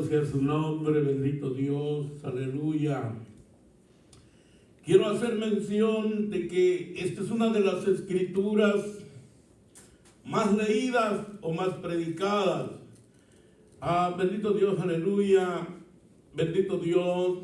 Sea su nombre, bendito Dios, aleluya. Quiero hacer mención de que esta es una de las escrituras más leídas o más predicadas. Bendito Dios, aleluya, bendito Dios.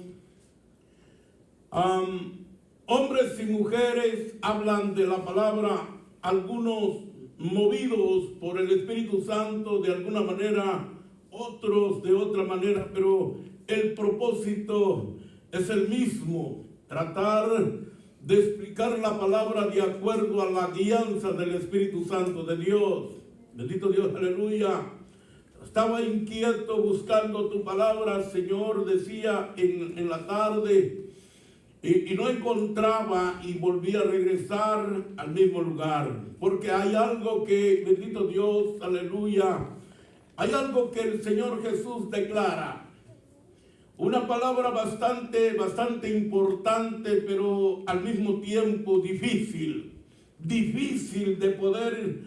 Hombres y mujeres hablan de la palabra, algunos movidos por el Espíritu Santo de alguna manera, otros de otra manera, pero el propósito es el mismo: tratar de explicar la palabra de acuerdo a la guianza del Espíritu Santo de Dios. Bendito Dios, aleluya. Estaba inquieto buscando tu palabra, Señor, decía en la tarde, y no encontraba, y volví a regresar al mismo lugar, porque hay algo que, bendito Dios, aleluya, hay algo que el Señor Jesús declara, una palabra bastante importante, pero al mismo tiempo difícil de poder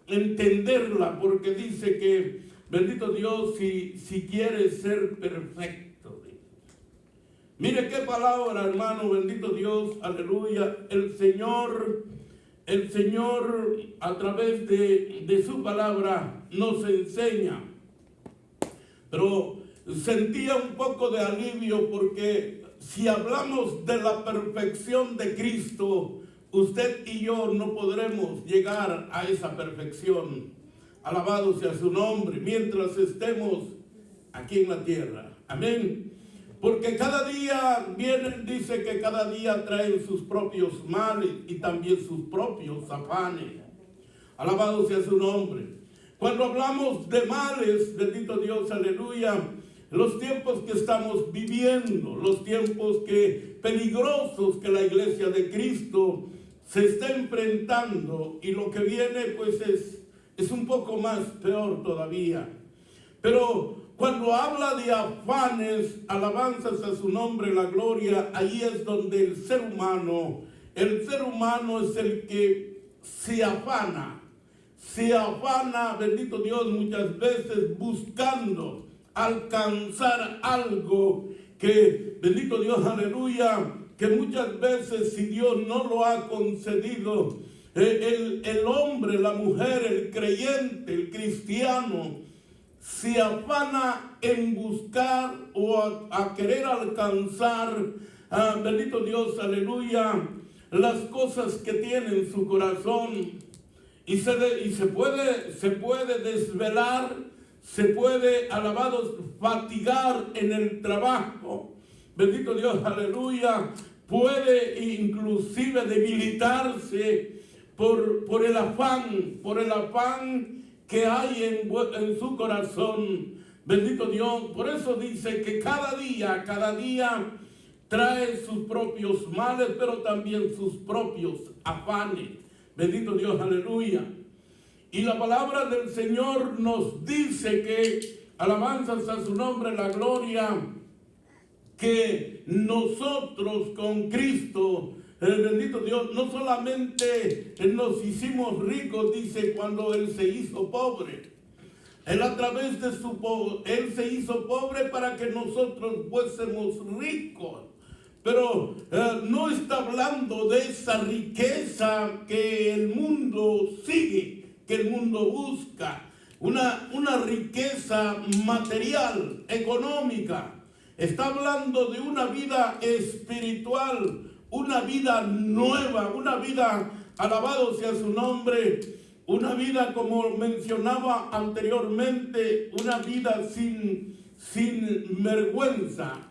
entenderla, porque dice que, bendito Dios, si quieres ser perfecto. Mire qué palabra, hermano, bendito Dios, aleluya. El Señor a través de su palabra nos enseña. Pero sentía un poco de alivio, porque si hablamos de la perfección de Cristo, usted y yo no podremos llegar a esa perfección. Alabado sea su nombre, mientras estemos aquí en la tierra. Amén. Porque cada día vienen, dice que cada día traen sus propios males y también sus propios afanes. Alabado sea su nombre. Cuando hablamos de males, bendito Dios, aleluya, los tiempos que estamos viviendo, los tiempos peligrosos que la iglesia de Cristo se está enfrentando, y lo que viene pues es un poco más peor todavía. Pero cuando habla de afanes, alabanzas a su nombre, la gloria, ahí es donde el ser humano es el que se afana, bendito Dios, muchas veces buscando alcanzar algo que, bendito Dios, aleluya, que muchas veces, si Dios no lo ha concedido, el hombre, la mujer, el creyente, el cristiano, se afana en buscar o a querer alcanzar, bendito Dios, aleluya, las cosas que tiene en su corazón, y se puede desvelar, se puede, alabados, fatigar en el trabajo, bendito Dios, aleluya, puede inclusive debilitarse por el afán que hay en su corazón, bendito Dios. Por eso dice que cada día trae sus propios males, pero también sus propios afanes, bendito Dios, aleluya. Y la palabra del Señor nos dice que, alabanzas a su nombre, la gloria, que nosotros con Cristo, bendito Dios, no solamente nos hicimos ricos, dice, cuando Él se hizo pobre. Él a través de Él se hizo pobre para que nosotros fuésemos ricos. Pero no está hablando de esa riqueza que el mundo sigue, que el mundo busca. Una riqueza material, económica. Está hablando de una vida espiritual, una vida nueva, una vida, alabado sea su nombre, una vida, como mencionaba anteriormente, una vida sin vergüenza.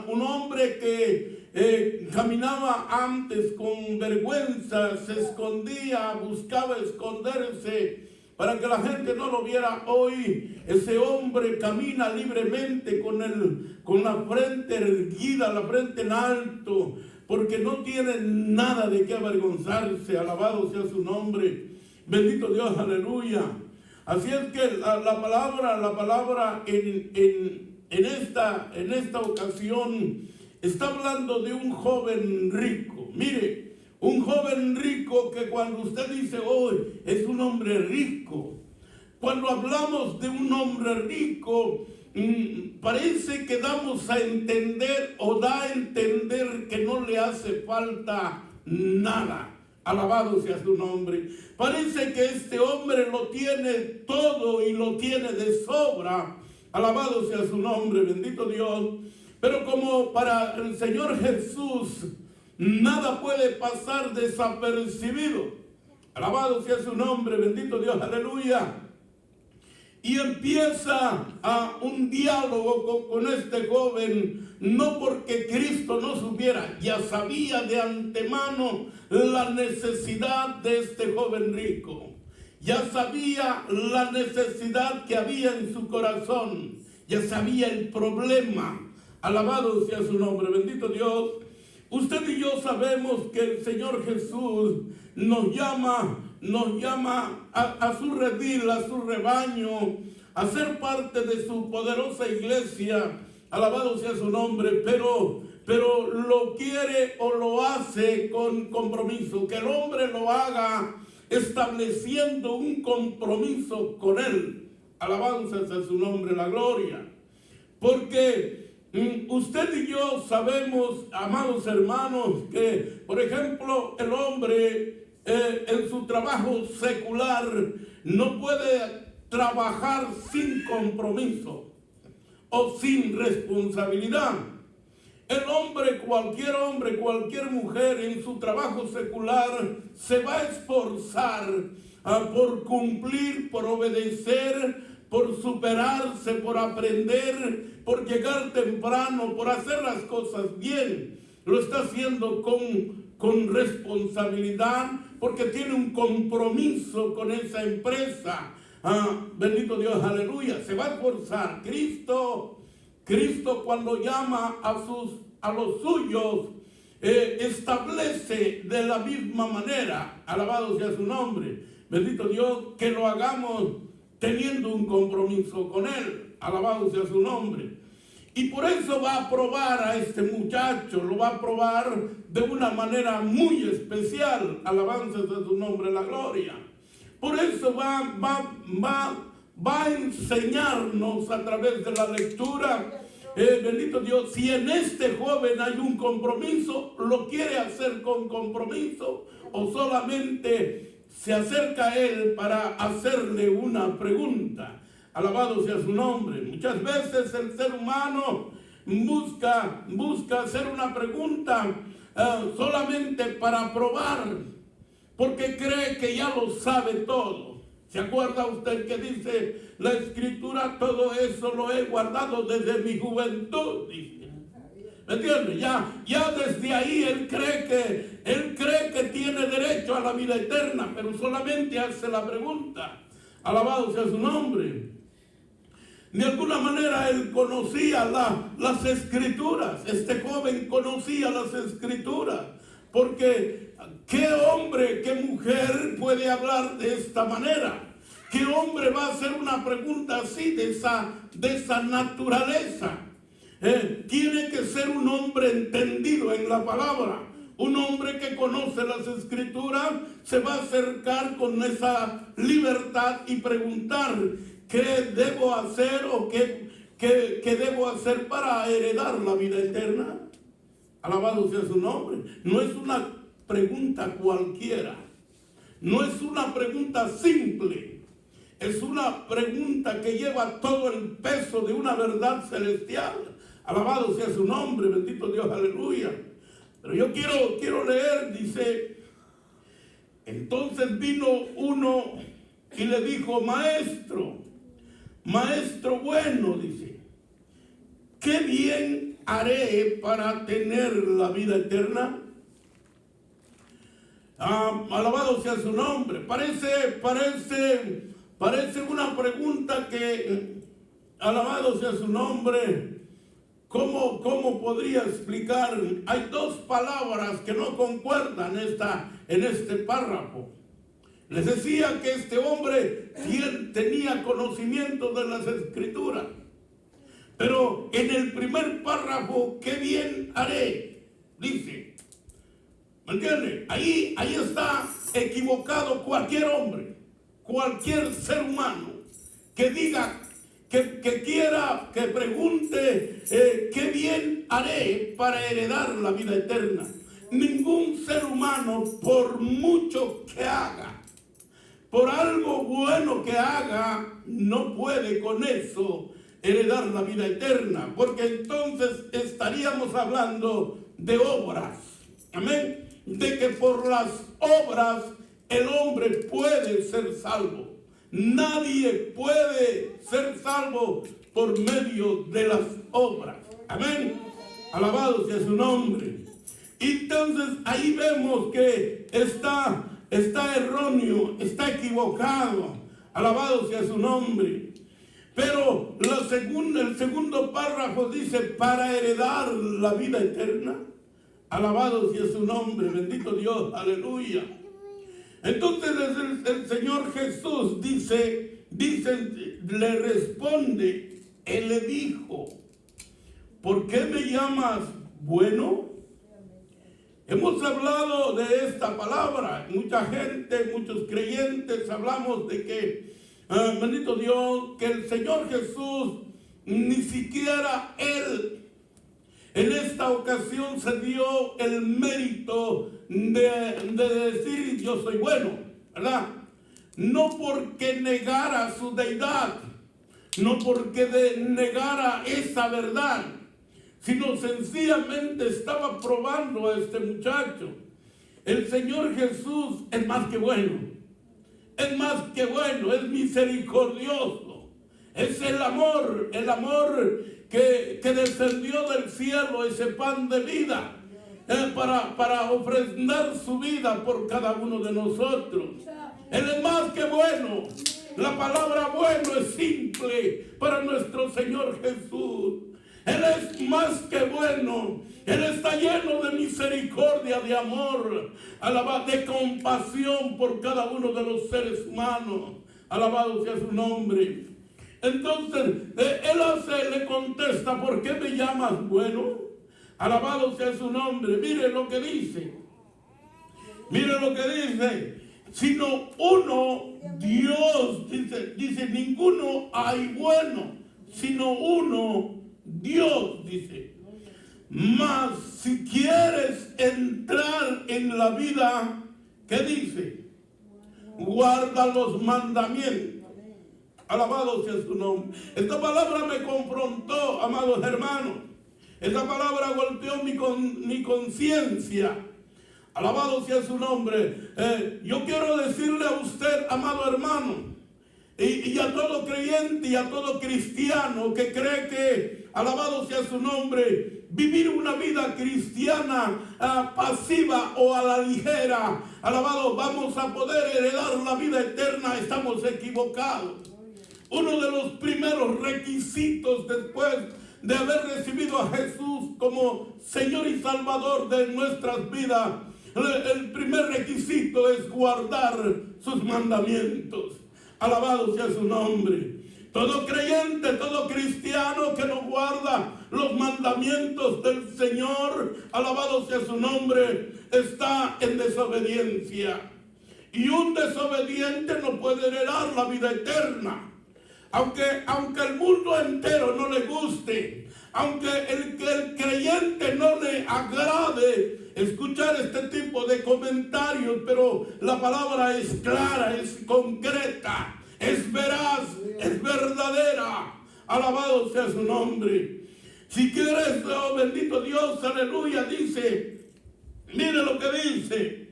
Un hombre que caminaba antes con vergüenza, se escondía, buscaba esconderse para que la gente no lo viera. Hoy ese hombre camina libremente con la frente erguida, la frente en alto, porque no tiene nada de qué avergonzarse. Alabado sea su nombre, bendito Dios, aleluya. Así es que la palabra en esta ocasión está hablando de un joven rico. Mire, un joven rico que cuando usted dice hoy es un hombre rico, cuando hablamos de un hombre rico, parece que damos a entender o da a entender que no le hace falta nada. Alabado sea su nombre. Parece que este hombre lo tiene todo y lo tiene de sobra. Alabado sea su nombre, bendito Dios. Pero como para el Señor Jesús nada puede pasar desapercibido. Alabado sea su nombre, bendito Dios, aleluya. Y empieza un diálogo con este joven, no porque Cristo no supiera, ya sabía de antemano la necesidad de este joven rico. Ya sabía la necesidad que había en su corazón, ya sabía el problema. Alabado sea su nombre, bendito Dios. Usted y yo sabemos que el Señor Jesús nos llama a su redil, a su rebaño, a ser parte de su poderosa iglesia. Alabado sea su nombre, pero lo quiere o lo hace con compromiso. Que el hombre lo haga estableciendo un compromiso con él. Alabado sea su nombre, la gloria. Porque usted y yo sabemos, amados hermanos, que, por ejemplo, el hombre en su trabajo secular no puede trabajar sin compromiso o sin responsabilidad. El hombre, cualquier mujer en su trabajo secular se va a esforzar por cumplir, por obedecer, por superarse, por aprender, por llegar temprano, por hacer las cosas bien. Lo está haciendo con responsabilidad, porque tiene un compromiso con esa empresa. Bendito Dios, aleluya. Se va a esforzar. Cristo cuando llama a los suyos, establece de la misma manera, alabado sea su nombre, bendito Dios, que lo hagamos teniendo un compromiso con Él, alabado sea su nombre. Y por eso va a probar a este muchacho, lo va a probar de una manera muy especial, alabanza de su nombre, la gloria. Por eso va a enseñarnos a través de la lectura, bendito Dios, si en este joven hay un compromiso, lo quiere hacer con compromiso o solamente se acerca a él para hacerle una pregunta. Alabado sea su nombre. Muchas veces el ser humano busca hacer una pregunta solamente para probar, porque cree que ya lo sabe todo. ¿Se acuerda usted que dice la Escritura? Todo eso lo he guardado desde mi juventud, dice. ¿Me entiende? Ya desde ahí él cree que tiene derecho a la vida eterna, pero solamente hace la pregunta. Alabado sea su nombre. De alguna manera él conocía las Escrituras. Este joven conocía las Escrituras. Porque ¿qué hombre, qué mujer puede hablar de esta manera? ¿Qué hombre va a hacer una pregunta así, de esa naturaleza? Tiene que ser un hombre entendido en la palabra. Un hombre que conoce las Escrituras se va a acercar con esa libertad y preguntar: ¿qué debo hacer o qué debo hacer para heredar la vida eterna? Alabado sea su nombre. No es una pregunta cualquiera. No es una pregunta simple. Es una pregunta que lleva todo el peso de una verdad celestial. Alabado sea su nombre, bendito Dios, aleluya. Pero yo quiero leer, dice: entonces vino uno y le dijo: maestro bueno, dice, ¿qué bien haré para tener la vida eterna? Alabado sea su nombre. Parece una pregunta que, alabado sea su nombre, ¿cómo podría explicar? Hay dos palabras que no concuerdan en este párrafo. Les decía que este hombre tenía conocimiento de las Escrituras. Pero en el primer párrafo, ¿qué bien haré? Dice. ¿Me entiende? Ahí está equivocado cualquier hombre, cualquier ser humano. que diga, que quiera, que pregunte, ¿qué bien haré para heredar la vida eterna? Ningún ser humano, por mucho que haga, por algo bueno que haga, no puede con eso heredar la vida eterna, porque entonces estaríamos hablando de obras. Amén. De que por las obras el hombre puede ser salvo. Nadie puede ser salvo por medio de las obras. Amén. Alabado sea su nombre. Entonces ahí vemos que está erróneo, está equivocado. Alabado sea su nombre. Pero el segundo párrafo dice, para heredar la vida eterna. Alabado sea su nombre, bendito Dios, aleluya. Entonces el Señor Jesús le responde, Él le dijo, ¿por qué me llamas bueno? Hemos hablado de esta palabra, mucha gente, muchos creyentes hablamos de que, bendito Dios, que el Señor Jesús, ni siquiera Él, en esta ocasión se dio el mérito de decir yo soy bueno, ¿verdad? No porque negara su deidad, no porque negara esa verdad, sino sencillamente estaba probando a este muchacho. El Señor Jesús es más que bueno, es misericordioso, es el amor que descendió del cielo, ese pan de vida, para ofrendar su vida por cada uno de nosotros. Él es más que bueno. La palabra bueno es simple para nuestro Señor Jesús. Él es más que bueno. Él está lleno de misericordia, de amor, de compasión por cada uno de los seres humanos. Alabado sea su nombre. Entonces, él le contesta, ¿por qué me llamas bueno? Alabado sea su nombre. Mire lo que dice. Sino uno, Dios, dice, ninguno hay bueno, sino uno, Dios, dice. Mas si quieres entrar en la vida, ¿qué dice? Guarda los mandamientos. Alabado sea su nombre. Esta palabra me confrontó, amados hermanos. Esta palabra golpeó mi conciencia. Alabado sea su nombre. Yo quiero decirle a usted, amado hermano, y a todo creyente y a todo cristiano que cree que, alabado sea su nombre, vivir una vida cristiana pasiva o a la ligera, alabado, vamos a poder heredar la vida eterna, estamos equivocados. Uno de los primeros requisitos después de haber recibido a Jesús como Señor y Salvador de nuestras vidas, el primer requisito es guardar sus mandamientos. Alabado sea su nombre. Todo creyente, todo cristiano que no guarda los mandamientos del Señor, alabado sea su nombre, está en desobediencia. Y un desobediente no puede heredar la vida eterna. Aunque el mundo entero no le guste, aunque el creyente no le agrade escuchar este tipo de comentarios, pero la palabra es clara, es concreta, es veraz, es verdadera. Alabado sea su nombre. Si quieres, oh bendito Dios, aleluya, dice, mire lo que dice.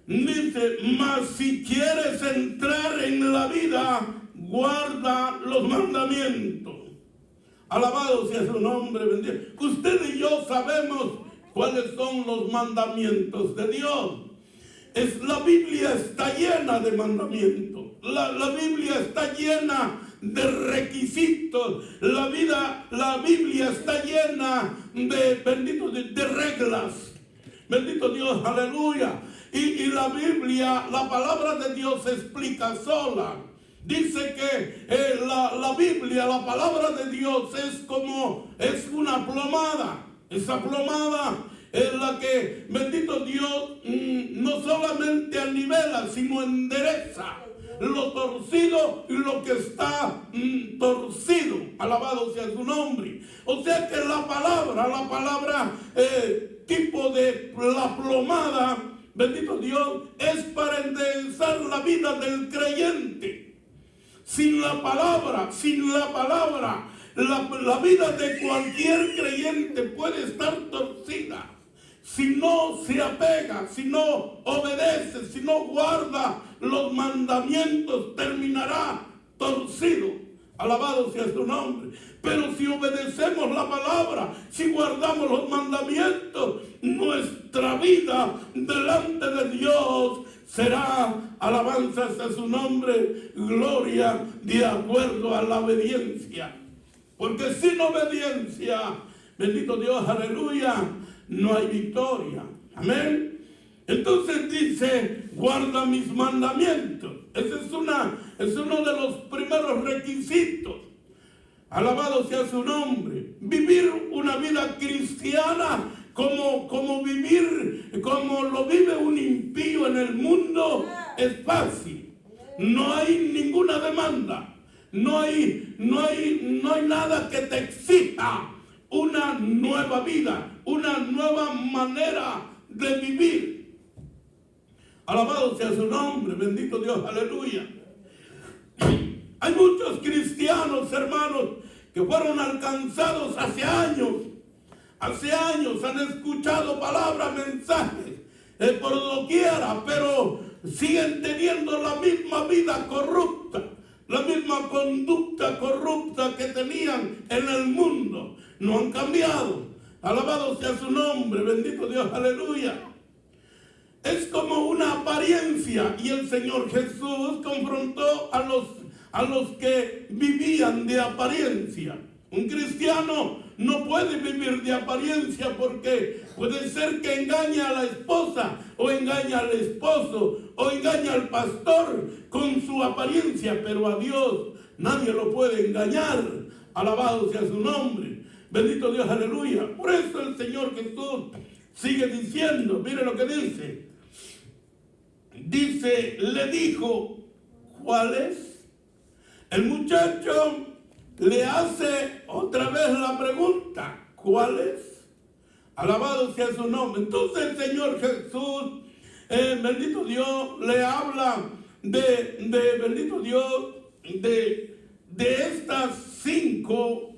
Dice, mas si quieres entrar en la vida, guarda los mandamientos. Alabado sea su nombre, bendito. Usted y yo sabemos cuáles son los mandamientos de Dios. La Biblia está llena de mandamientos. La Biblia está llena de requisitos. La Biblia está llena de reglas. Bendito Dios, aleluya. Y la Biblia, la palabra de Dios se explica sola. Dice que la Biblia, la palabra de Dios es una plomada. Esa plomada es la que, bendito Dios, no solamente anivela, sino endereza. lo torcido y lo que está torcido. Alabado sea su nombre. O sea que la palabra tipo de la plomada, bendito Dios, es para enderezar la vida del creyente. Sin la palabra, la vida de cualquier creyente puede estar torcida. Si no se apega, si no obedece, si no guarda los mandamientos, terminará torcido. Alabado sea su nombre. Pero si obedecemos la palabra, si guardamos los mandamientos, nuestra vida delante de Dios será alabanzas a su nombre, gloria de acuerdo a la obediencia. Porque sin obediencia, bendito Dios, aleluya, no hay victoria. Amén. Entonces dice, guarda mis mandamientos. Ese es uno de los primeros requisitos. Alabado sea su nombre. Vivir una vida cristiana como lo vive un impío en el mundo es fácil. No hay ninguna demanda. No hay nada que te exija una nueva vida, una nueva manera de vivir. Alabado sea su nombre, bendito Dios, aleluya. Hay muchos cristianos, hermanos, que fueron alcanzados hace años. Hace años han escuchado palabras, mensajes, por doquiera, pero siguen teniendo la misma vida corrupta, la misma conducta corrupta que tenían en el mundo. No han cambiado. Alabado sea su nombre, bendito Dios, aleluya. Es como una apariencia, y el Señor Jesús confrontó a los que vivían de apariencia. Un cristiano no puede vivir de apariencia, porque puede ser que engañe a la esposa, o engañe al esposo, o engañe al pastor con su apariencia, pero a Dios nadie lo puede engañar. Alabado sea su nombre, bendito Dios, aleluya. Por eso el Señor Jesús sigue diciendo, mire lo que dice. Dice, le dijo, ¿cuál es? El muchacho le hace otra vez la pregunta, ¿cuál es? Alabado sea su nombre. Entonces el Señor Jesús, bendito Dios, le habla bendito Dios, de estas cinco,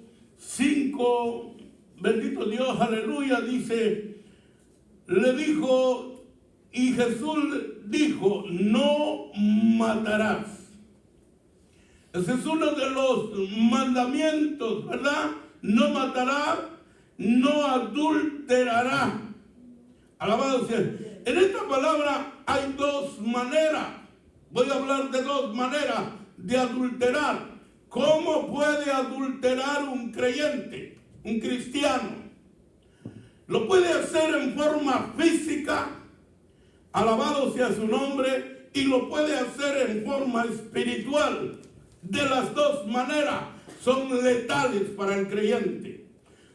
bendito Dios, aleluya, dice, le dijo, y Jesús dijo, no matarás. Ese es uno de los mandamientos, ¿verdad? No matará, no adulterará. Alabado sea. En esta palabra hay dos maneras. Voy a hablar de dos maneras de adulterar. ¿Cómo puede adulterar un creyente, un cristiano? Lo puede hacer en forma física, alabado sea su nombre, y lo puede hacer en forma espiritual. De las dos maneras son letales para el creyente.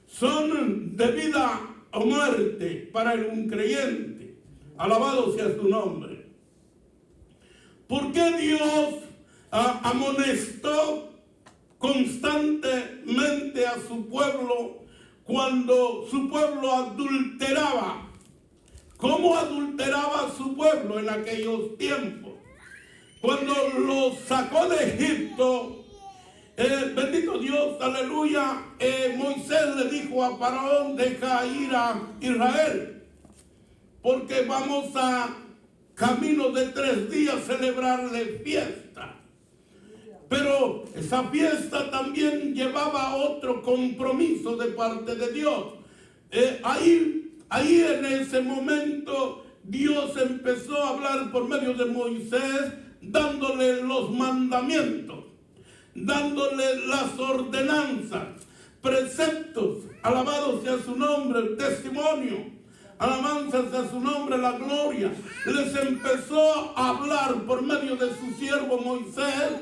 Son de vida o muerte para un creyente. Alabado sea su nombre. ¿Por qué Dios amonestó constantemente a su pueblo cuando su pueblo adulteraba? ¿Cómo adulteraba su pueblo en aquellos tiempos? Cuando los sacó de Egipto, bendito Dios, aleluya, Moisés le dijo a Faraón, deja ir a Israel, porque vamos a camino de 3 días celebrarle fiesta. Pero esa fiesta también llevaba otro compromiso de parte de Dios. Ahí en ese momento Dios empezó a hablar por medio de Moisés, dándole los mandamientos, dándole las ordenanzas, preceptos, alabado sea su nombre, el testimonio, alabanzas a su nombre, la gloria. Les empezó a hablar por medio de su siervo Moisés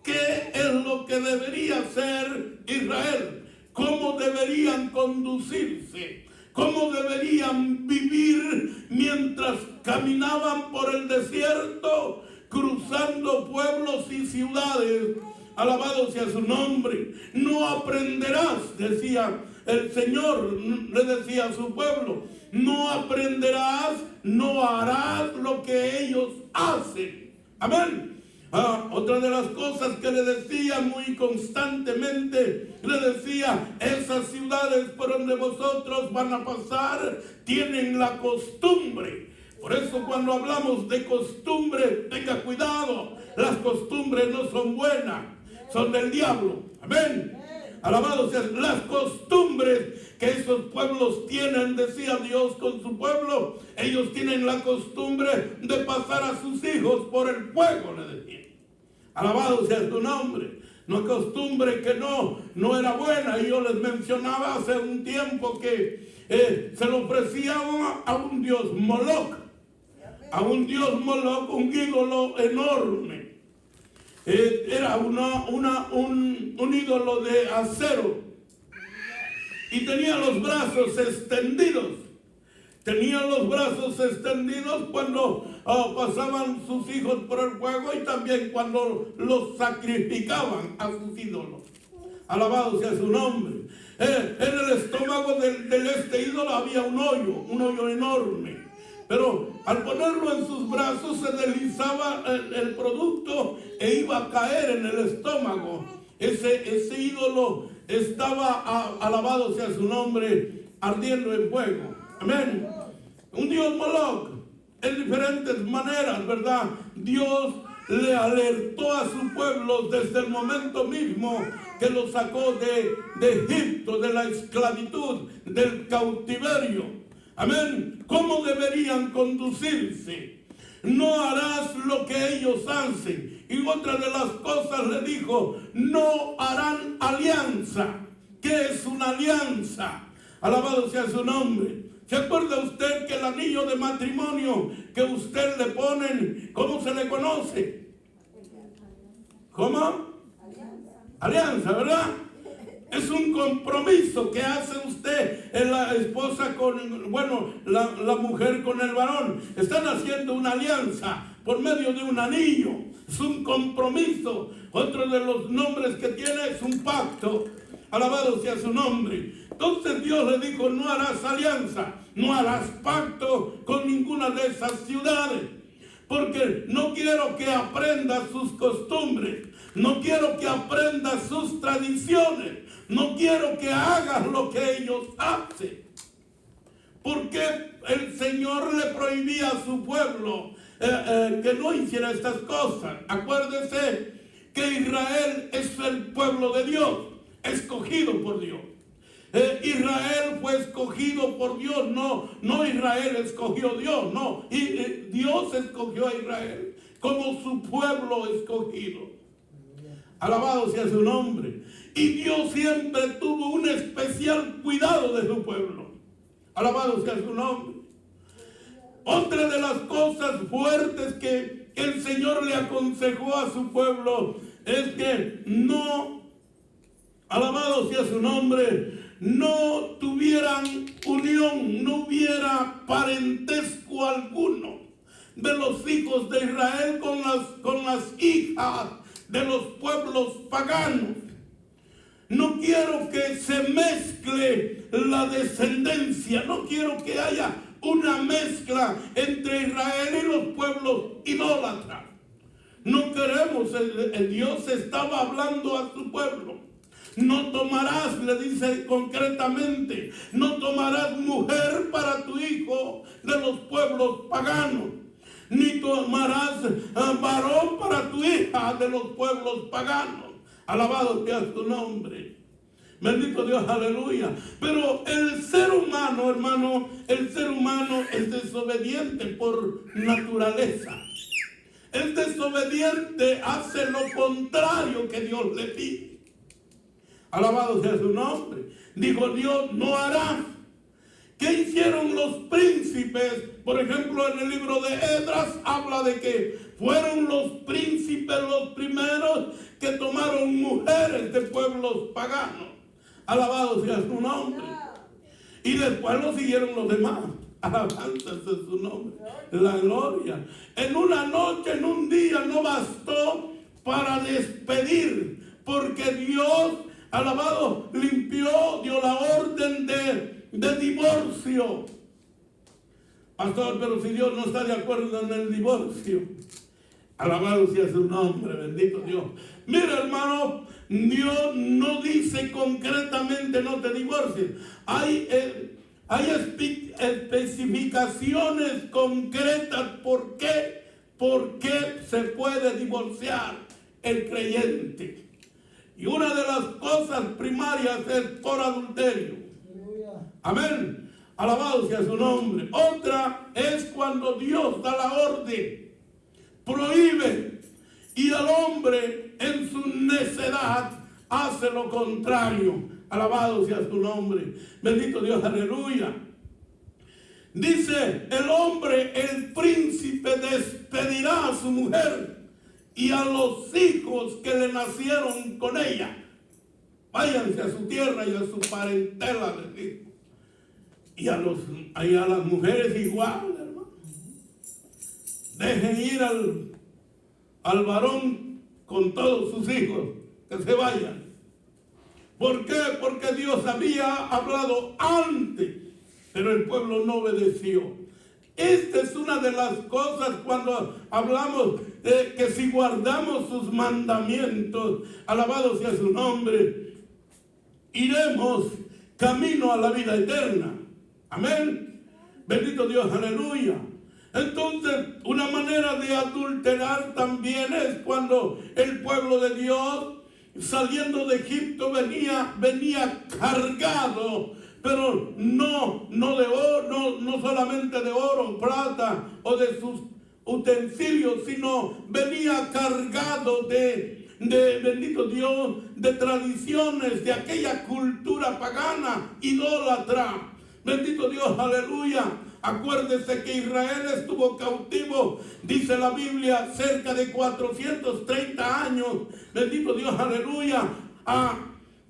qué es lo que debería ser Israel, cómo deberían conducirse, cómo deberían vivir mientras caminaban por el desierto, cruzando pueblos y ciudades. Alabado sea su nombre. No aprenderás, decía el Señor, le decía a su pueblo, no aprenderás, no harás lo que ellos hacen. Amén. Otra de las cosas que le decía muy constantemente, le decía, esas ciudades por donde vosotros van a pasar tienen la costumbre. Por eso cuando hablamos de costumbre, tenga cuidado, las costumbres no son buenas, son del diablo. Amén. Alabado sea, las costumbres que esos pueblos tienen, decía Dios con su pueblo, ellos tienen la costumbre de pasar a sus hijos por el fuego, le decía. Alabado sea su nombre. Una costumbre que no era buena. Y yo les mencionaba hace un tiempo que se le ofrecía a un dios Moloch. A un dios Moloch, un ídolo enorme. Era un ídolo de acero. Y tenía los brazos extendidos. Tenía los brazos extendidos cuando pasaban sus hijos por el fuego y también cuando los sacrificaban a sus ídolos. Alabado sea su nombre. En el estómago de este ídolo había un hoyo enorme. Pero al ponerlo en sus brazos se deslizaba el producto e iba a caer en el estómago. Ese ídolo estaba, alabado sea su nombre, ardiendo en fuego. Amén. Un dios Moloch, en diferentes maneras, ¿verdad? Dios le alertó a su pueblo desde el momento mismo que lo sacó de Egipto, de la esclavitud, del cautiverio. Amén. ¿Cómo deberían conducirse? No harás lo que ellos hacen. Y otra de las cosas le dijo, no harán alianza. ¿Qué es una alianza? Alabado sea su nombre. ¿Se acuerda usted que el anillo de matrimonio que usted le ponen, cómo se le conoce? ¿Cómo? Alianza, ¿verdad? Es un compromiso que hace usted, la esposa con, la mujer con el varón. Están haciendo una alianza por medio de un anillo. Es un compromiso. Otro de los nombres que tiene es un pacto. Alabado sea su nombre. Entonces Dios le dijo, no harás alianza, no harás pacto con ninguna de esas ciudades. Porque no quiero que aprendas sus costumbres. No quiero que aprendas sus tradiciones. No quiero que hagas lo que ellos hacen. Porque el Señor le prohibía a su pueblo que no hiciera estas cosas. Acuérdese que Israel es el pueblo de Dios, escogido por Dios. Israel fue escogido por Dios, no Israel escogió a Dios, no. Dios escogió a Israel como su pueblo escogido. Alabado sea su nombre. Y Dios siempre tuvo un especial cuidado de su pueblo. Alabado sea su nombre. Otra de las cosas fuertes que el Señor le aconsejó a su pueblo es que no, alabado sea su nombre, no tuvieran unión, no hubiera parentesco alguno de los hijos de Israel con las hijas de los pueblos paganos. No quiero que se mezcle la descendencia, no quiero que haya una mezcla entre Israel y los pueblos idólatras. No queremos, Dios estaba hablando a su pueblo. No tomarás, le dice concretamente, no tomarás mujer para tu hijo de los pueblos paganos, ni tomarás varón para tu hija de los pueblos paganos. Alabado sea su nombre. Bendito Dios, aleluya. Pero el ser humano, hermano, el ser humano es desobediente por naturaleza. Es desobediente, hace lo contrario que Dios le pide. Alabado sea su nombre. Dijo Dios, no harás. ¿Qué hicieron los príncipes? Por ejemplo, en el libro de Esdras habla de que fueron los príncipes los primeros que tomaron mujeres de pueblos paganos. Alabado sea su nombre. Y después lo siguieron los demás. Alabanzas a su nombre. La gloria. En una noche, en un día, no bastó para despedir, porque Dios, alabado, limpió, dio la orden de divorcio. Pastor, pero si Dios no está de acuerdo en el divorcio, alabado sea su nombre, bendito Dios. Mira, hermano, Dios no dice concretamente no te divorcies. Hay especificaciones concretas por qué se puede divorciar el creyente. Y una de las cosas primarias es por adulterio. Amén. Alabado sea su nombre. Otra es cuando Dios da la orden, prohíbe, y el hombre en su necedad hace lo contrario. Alabado sea su nombre. Bendito Dios, aleluya. Dice el hombre, el príncipe despedirá a su mujer y a los hijos que le nacieron con ella. Váyanse a su tierra y a su parentela, les dijo. Y a las mujeres igual, hermano. Dejen ir al varón con todos sus hijos, que se vayan. ¿Por qué? Porque Dios había hablado antes, pero el pueblo no obedeció. Esta es una de las cosas cuando hablamos de que si guardamos sus mandamientos, alabado sea su nombre, iremos camino a la vida eterna. Amén. Bendito Dios, aleluya. Entonces, una manera de adulterar también es cuando el pueblo de Dios, saliendo de Egipto, venía cargado, pero no de oro, no solamente de oro, plata o de sus utensilios, sino venía cargado de bendito Dios, de tradiciones de aquella cultura pagana, idólatra. Bendito Dios, aleluya. Acuérdese que Israel estuvo cautivo, dice la Biblia, cerca de 430 años. Bendito Dios, aleluya.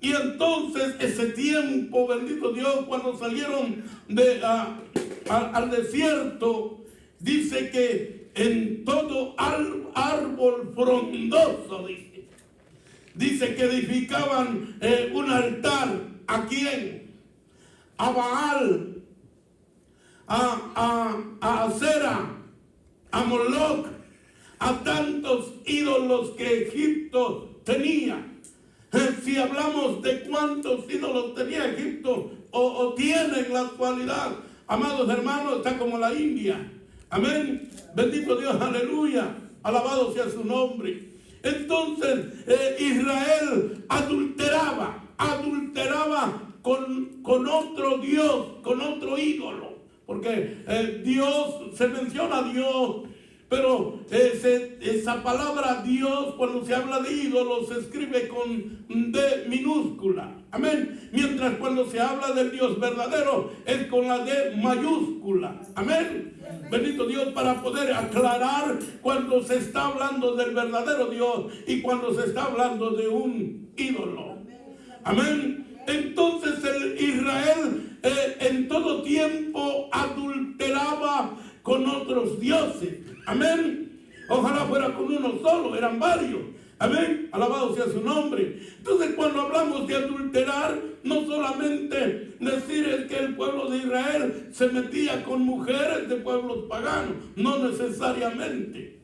Y entonces ese tiempo, bendito Dios, cuando salieron al desierto, dice que en todo árbol frondoso, dice que edificaban un altar. ¿A quién? A Baal, a Acera, a Moloch, a tantos ídolos que Egipto tenía. Si hablamos de cuántos ídolos tenía Egipto o tiene en la actualidad, amados hermanos, está como la India. Amén. Bendito Dios, aleluya. Alabado sea su nombre. Entonces Israel adulteraba con otro Dios, con otro ídolo. Porque Dios, se menciona a Dios, pero esa palabra Dios, cuando se habla de ídolos, se escribe con D minúscula. Amén. Mientras cuando se habla del Dios verdadero, es con la D mayúscula. Amén. Bendito Dios, para poder aclarar cuando se está hablando del verdadero Dios y cuando se está hablando de un ídolo. Amén. Entonces Israel en todo tiempo adulteraba con otros dioses. Amén. Ojalá fuera con uno solo, eran varios. Amén. Alabado sea su nombre. Entonces, cuando hablamos de adulterar, no solamente decir es que el pueblo de Israel se metía con mujeres de pueblos paganos, no necesariamente,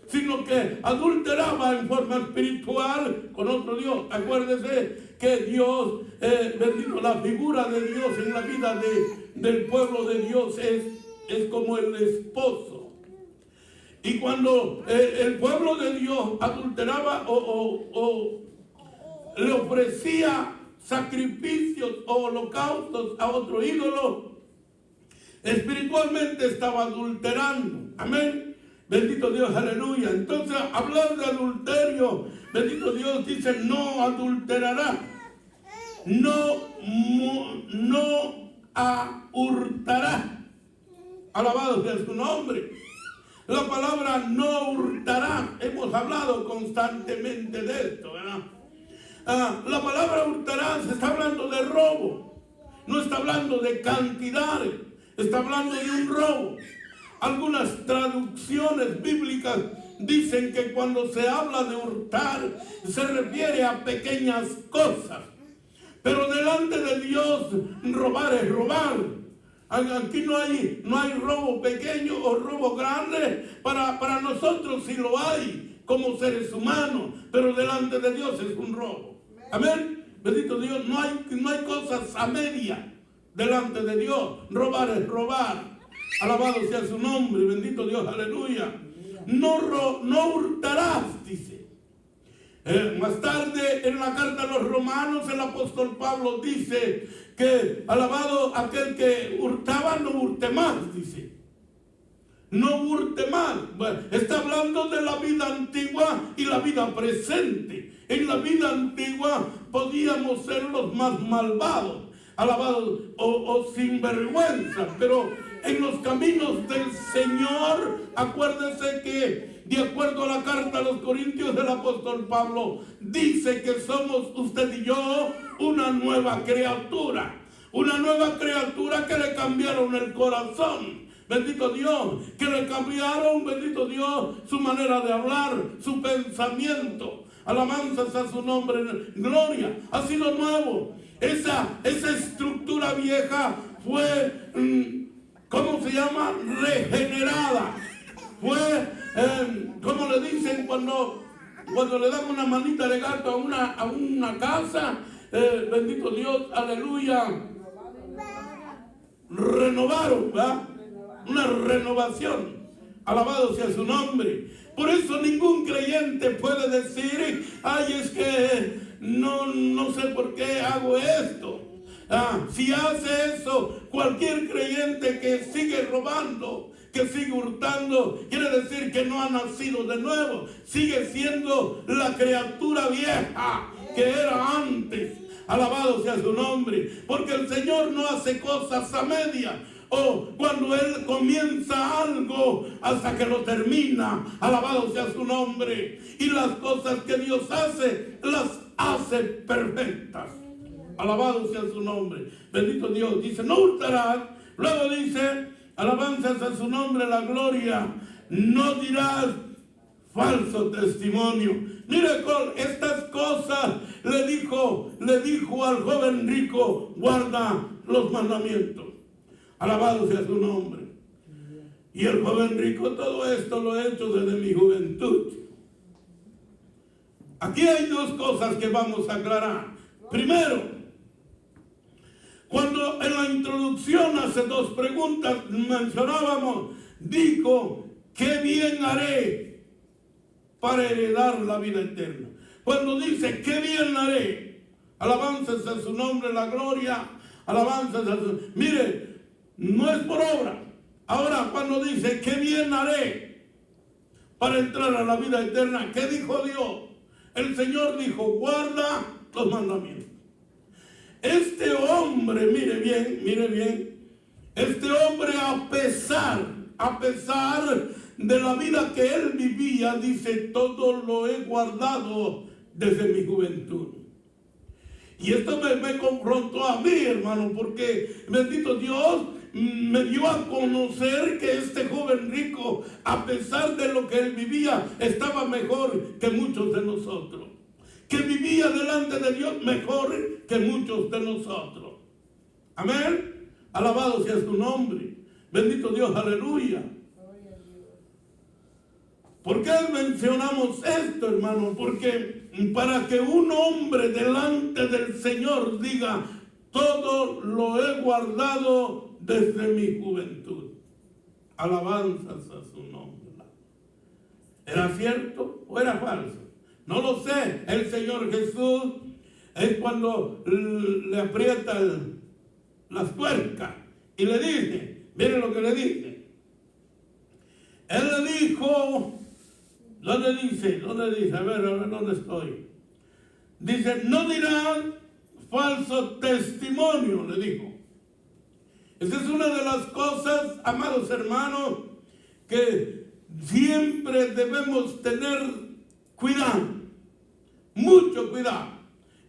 sino que adulteraba en forma espiritual con otro Dios. Acuérdese que Dios, bendito, la figura de Dios en la vida del pueblo de Dios es como el esposo. Y cuando el pueblo de Dios adulteraba o le ofrecía sacrificios o holocaustos a otro ídolo, espiritualmente estaba adulterando. Amén. Bendito Dios, aleluya. Entonces, hablar de adulterio, bendito Dios dice, no adulterará, no hurtará. Alabado sea su nombre. La palabra no hurtará, hemos hablado constantemente de esto, ¿verdad? La palabra hurtará se está hablando de robo, no está hablando de cantidades, Está hablando de un robo. Algunas traducciones bíblicas dicen que cuando se habla de hurtar se refiere a pequeñas cosas. Pero delante de Dios robar es robar. Aquí no hay robo pequeño o robo grande. Para nosotros sí lo hay como seres humanos, pero delante de Dios es un robo. Amén. Bendito Dios, no hay cosas a media delante de Dios. Robar es robar. Alabado sea su nombre, bendito Dios, aleluya. No hurtarás, dice. Más tarde en la carta a los Romanos el apóstol Pablo dice que alabado aquel que hurtaba, no hurte más, dice. No hurte más. Bueno, está hablando de la vida antigua y la vida presente. En la vida antigua podíamos ser los más malvados, alabados o sinvergüenza, pero en los caminos del Señor, acuérdense que de acuerdo a la carta a los Corintios del apóstol Pablo, dice que somos usted y yo una nueva criatura que le cambiaron el corazón. Bendito Dios, que le cambiaron, bendito Dios, su manera de hablar, su pensamiento. Alabanzas a su nombre, gloria, ha sido nuevo. Esa estructura vieja fue, ¿cómo se llama? Regenerada. Fue, ¿cómo le dicen cuando le dan una manita de gato a una casa? Bendito Dios, aleluya. Renovaron, ¿verdad? Una renovación. Alabado sea su nombre. Por eso ningún creyente puede decir, ay, es que no sé por qué hago esto. Si hace eso, cualquier creyente que sigue robando, que sigue hurtando, quiere decir que no ha nacido de nuevo. Sigue siendo la criatura vieja que era antes. Alabado sea su nombre. Porque el Señor no hace cosas a media. O cuando Él comienza algo hasta que lo termina. Alabado sea su nombre. Y las cosas que Dios hace, las hace perfectas. Alabado sea su nombre. Bendito Dios. Dice, no hurtarás. Luego dice, alabanzas a su nombre, la gloria. No dirás falso testimonio. Mire, con estas cosas le dijo al joven rico, guarda los mandamientos. Alabado sea su nombre. Y el joven rico, todo esto lo he hecho desde mi juventud. Aquí hay dos cosas que vamos a aclarar. Primero, cuando en la introducción hace dos preguntas mencionábamos, dijo, ¿qué bien haré para heredar la vida eterna? Cuando dice, ¿qué bien haré? Alabanzas a su nombre, la gloria. Alabanzas a su... Mire, no es por obra. Ahora cuando dice, ¿qué bien haré para entrar a la vida eterna? ¿Qué dijo Dios? El Señor dijo, guarda los mandamientos. Este hombre, mire bien, este hombre a pesar de la vida que él vivía, dice, todo lo he guardado desde mi juventud. Y esto me confrontó a mí, hermano, porque bendito Dios me dio a conocer que este joven rico, a pesar de lo que él vivía, estaba mejor que muchos de nosotros. Que vivía delante de Dios mejor que muchos de nosotros. Amén. Alabado sea su nombre. Bendito Dios, aleluya. ¿Por qué mencionamos esto, hermano? Porque para que un hombre delante del Señor diga, todo lo he guardado desde mi juventud. Alabanzas a su nombre. ¿Era cierto o era falso? No lo sé. El Señor Jesús es cuando le aprieta las tuercas y le dice, miren lo que le dice. Él le dijo, ¿dónde dice? A ver, ¿dónde estoy? Dice, no dirán falso testimonio, le dijo. Esa es una de las cosas, amados hermanos, que siempre debemos tener cuidado, mucho cuidado,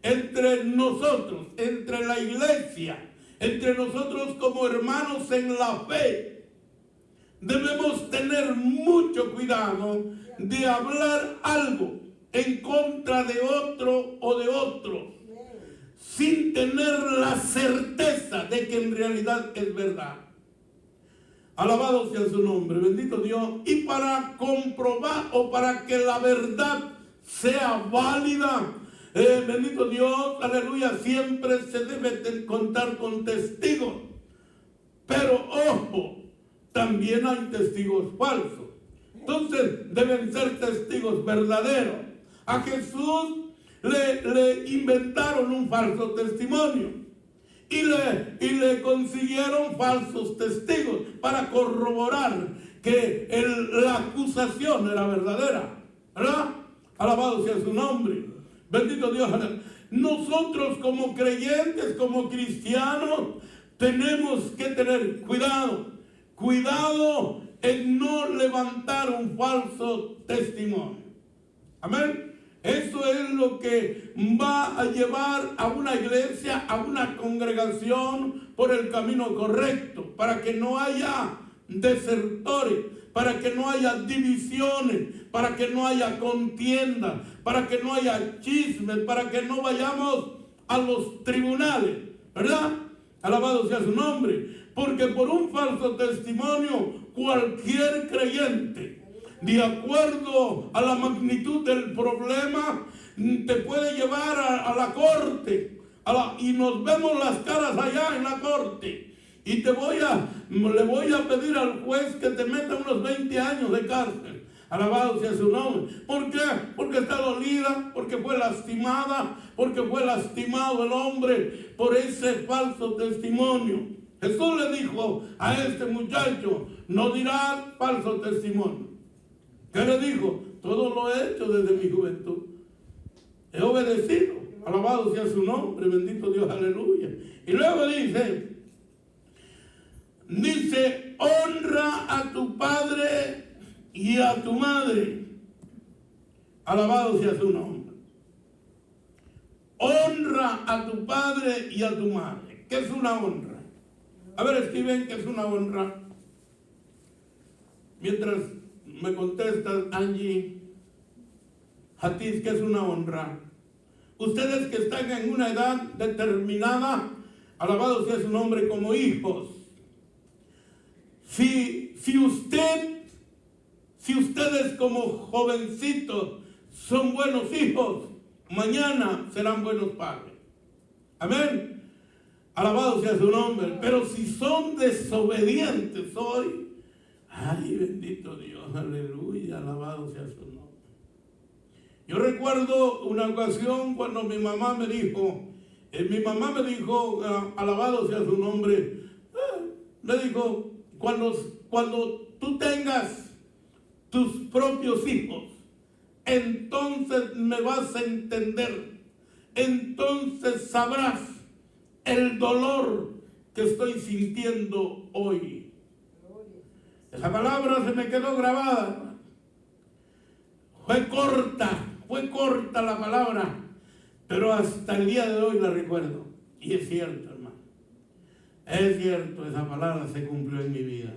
entre nosotros, entre la iglesia, entre nosotros como hermanos en la fe, debemos tener mucho cuidado de hablar algo en contra de otro o de otros, sin tener la certeza de que en realidad es verdad. Alabado sea su nombre, bendito Dios. Y para comprobar o para que la verdad sea válida, bendito Dios, aleluya, siempre se debe contar con testigos. Pero ojo, también hay testigos falsos. Entonces deben ser testigos verdaderos. A Jesús le inventaron un falso testimonio. Y le consiguieron falsos testigos para corroborar que la acusación era verdadera, ¿verdad? Alabado sea su nombre, bendito Dios. Nosotros como creyentes, como cristianos, tenemos que tener cuidado en no levantar un falso testimonio. Amén. Eso es lo que va a llevar a una iglesia, a una congregación por el camino correcto, para que no haya desertores, para que no haya divisiones, para que no haya contienda, para que no haya chismes, para que no vayamos a los tribunales, ¿verdad? Alabado sea su nombre, porque por un falso testimonio cualquier creyente, de acuerdo a la magnitud del problema, te puede llevar a la corte, y nos vemos las caras allá en la corte, y le voy a pedir al juez que te meta unos 20 años de cárcel. Alabado sea su nombre. ¿Por qué? Porque está dolida, porque fue lastimada, porque fue lastimado el hombre por ese falso testimonio. Jesús le dijo a este muchacho: no dirás falso testimonio. ¿Qué le dijo? Todo lo he hecho desde mi juventud. He obedecido. Alabado sea su nombre, bendito Dios, aleluya. Y luego dice, honra a tu padre y a tu madre. Alabado sea su nombre. Honra a tu padre y a tu madre. ¿Qué es una honra? A ver, escriben qué es una honra. Mientras me contestas, Angie, Hatis, ¿qué es una honra? Ustedes que están en una edad determinada, alabado sea su nombre, como hijos. Si ustedes como jovencitos son buenos hijos, mañana serán buenos padres. Amén. Alabado sea su nombre. Pero si son desobedientes hoy, ay, bendito Dios, aleluya, alabado sea su nombre. Yo recuerdo una ocasión cuando mi mamá me dijo, alabado sea su nombre, me dijo, cuando tú tengas tus propios hijos, entonces me vas a entender, entonces sabrás el dolor que estoy sintiendo hoy. Esa palabra se me quedó grabada. Fue corta la palabra, pero hasta el día de hoy la recuerdo. Y es cierto, hermano. Es cierto, esa palabra se cumplió en mi vida.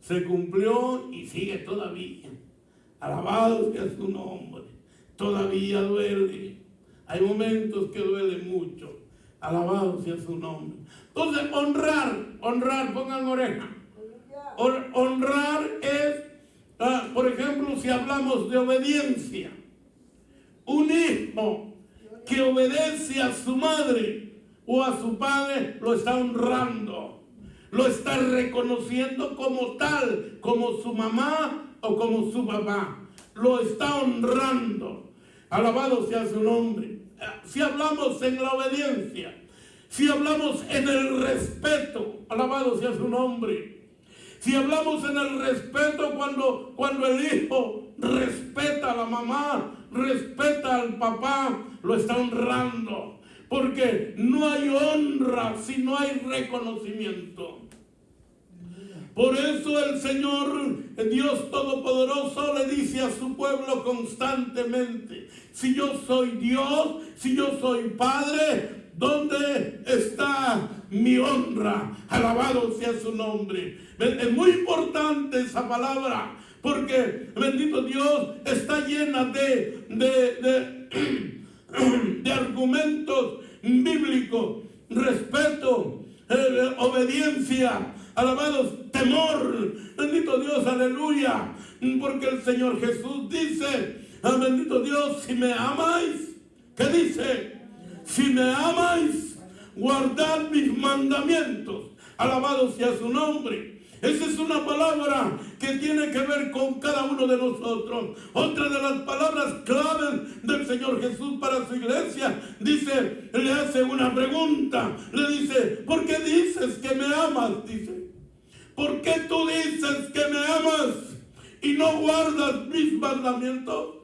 Se cumplió y sigue todavía. Alabado sea su nombre. Todavía duele. Hay momentos que duele mucho. Alabado sea su nombre. Entonces, honrar, pongan oreja. Honrar es, por ejemplo, si hablamos de obediencia, un hijo que obedece a su madre o a su padre lo está honrando, lo está reconociendo como tal, como su mamá o como su papá, lo está honrando. Alabado sea su nombre. Si hablamos en la obediencia, si hablamos en el respeto, alabado sea su nombre. Si hablamos en el respeto, cuando el hijo respeta a la mamá, respeta al papá, lo está honrando. Porque no hay honra si no hay reconocimiento. Por eso el Señor, el Dios Todopoderoso, le dice a su pueblo constantemente: si yo soy Dios, si yo soy Padre, ¿dónde está mi y honra. Alabado sea su nombre. Es muy importante esa palabra, porque bendito Dios está llena de argumentos bíblicos: respeto, obediencia, alabados, temor. Bendito Dios, aleluya. Porque el Señor Jesús dice, bendito Dios, si me amáis, ¿qué dice? Si me amáis, guardad mis mandamientos. Alabado sea su nombre. Esa es una palabra que tiene que ver con cada uno de nosotros. Otra de las palabras claves del Señor Jesús para su iglesia, dice, le hace una pregunta. Le dice, ¿por qué dices que me amas? Dice, ¿por qué tú dices que me amas y no guardas mis mandamientos?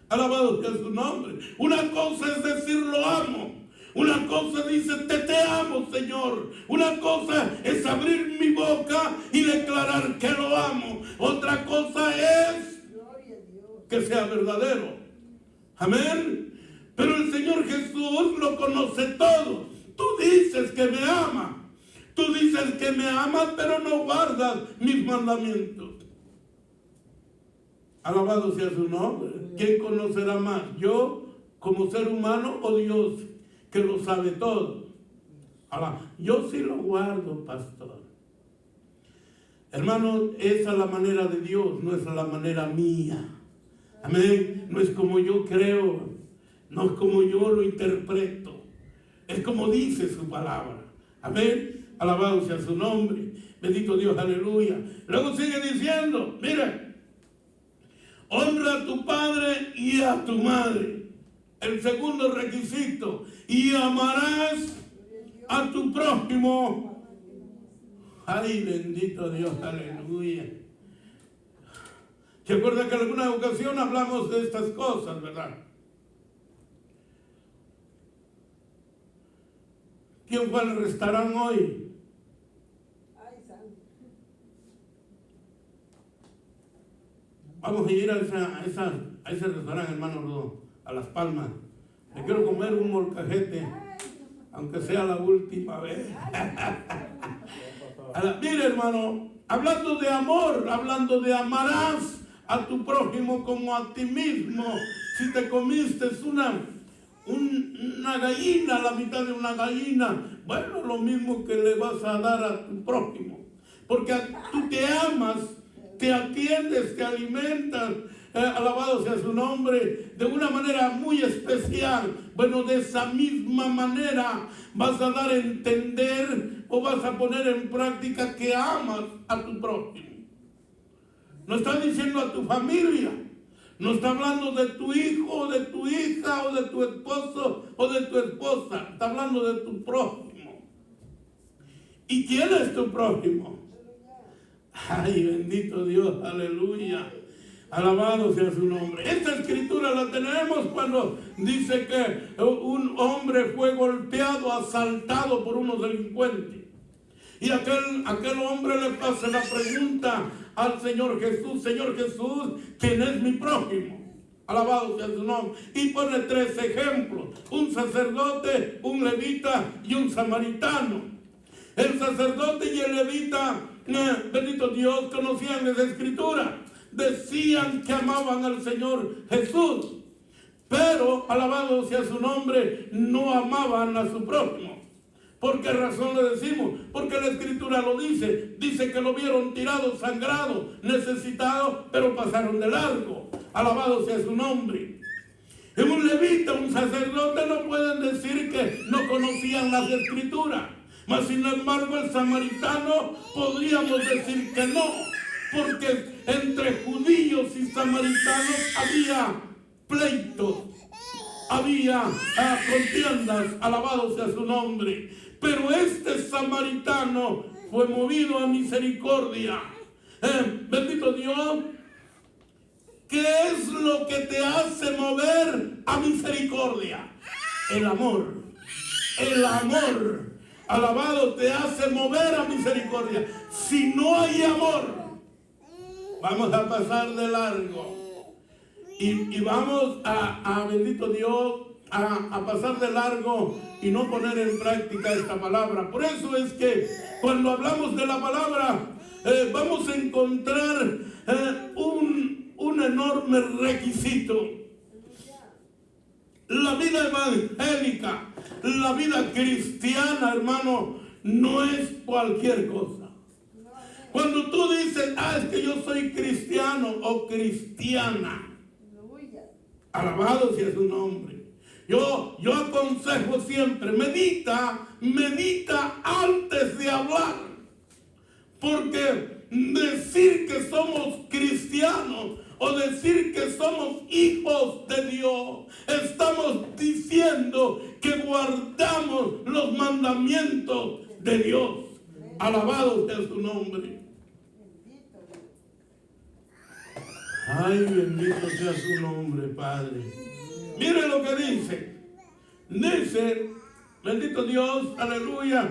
Alabado sea su nombre. Una cosa es decir lo amo. Una cosa dice, te amo, Señor. Una cosa es abrir mi boca y declarar que lo amo. Otra cosa es que sea verdadero. Amén. Pero el Señor Jesús lo conoce todo. Tú dices que me amas. Tú dices que me amas, pero no guardas mis mandamientos. Alabado sea su nombre. ¿Quién conocerá más? ¿Yo como ser humano o Dios, que lo sabe todo? Ahora, yo sí lo guardo, pastor. Hermano, esa es la manera de Dios, no es la manera mía. Amén. No es como yo creo, no es como yo lo interpreto, es como dice su palabra. Amén. Alabado sea su nombre. Bendito Dios, aleluya. Luego sigue diciendo, mira, honra a tu padre y a tu madre. El segundo requisito, y amarás a tu prójimo. Ay, bendito Dios, aleluya. ¿Se acuerda que en alguna ocasión hablamos de estas cosas, verdad? ¿Quién fue al restaurante hoy? Vamos a ir a ese restaurante, hermano Rodo, a Las Palmas. Me quiero comer un molcajete, aunque sea la última vez. Mire, hermano, hablando de amor, hablando de amarás a tu prójimo como a ti mismo. Si te comiste una gallina, la mitad de una gallina, bueno, lo mismo que le vas a dar a tu prójimo. Porque tú te amas, te atiendes, te alimentas, alabado sea su nombre, de una manera muy especial. Bueno, de esa misma manera vas a dar a entender o vas a poner en práctica que amas a tu prójimo. No está diciendo a tu familia, no está hablando de tu hijo, o de tu hija, o de tu esposo, o de tu esposa. Está hablando de tu prójimo. ¿Y quién es tu prójimo? Ay, bendito Dios, aleluya. Alabado sea su nombre. Esta escritura la tenemos cuando dice que un hombre fue golpeado, asaltado por unos delincuentes. Y aquel hombre le hace la pregunta al Señor Jesús: Señor Jesús, ¿quién es mi prójimo? Alabado sea su nombre. Y pone 3 ejemplos: un sacerdote, un levita y un samaritano. El sacerdote y el levita, bendito Dios, conocían esa escritura. Decían que amaban al Señor Jesús, pero, alabado sea su nombre, no amaban a su prójimo. ¿Por qué razón le decimos? Porque la escritura lo dice. Dice que lo vieron tirado, sangrado, necesitado, pero pasaron de largo. Alabado sea su nombre. En un levita, un sacerdote, no pueden decir que no conocían las escrituras. Mas sin embargo el samaritano podríamos decir que no, porque entre judíos y samaritanos había pleitos, había contiendas, alabado sea su nombre. Pero este samaritano fue movido a misericordia. Bendito Dios. ¿Qué es lo que te hace mover a misericordia? El amor. El amor. Alabado, te hace mover a misericordia. Si no hay amor, vamos a pasar de largo. Y vamos a bendito Dios, a pasar de largo y no poner en práctica esta palabra. Por eso es que cuando hablamos de la palabra, vamos a encontrar un enorme requisito. La vida evangélica, la vida cristiana, hermano, no es cualquier cosa. Cuando tú dices, es que yo soy cristiano o cristiana, alabado sea su nombre. Yo aconsejo siempre, medita antes de hablar. Porque decir que somos cristianos o decir que somos hijos de Dios, estamos diciendo que guardamos los mandamientos de Dios. Alabado sea su nombre. Ay, bendito sea su nombre, Padre. Mire lo que dice. Dice, bendito Dios, aleluya.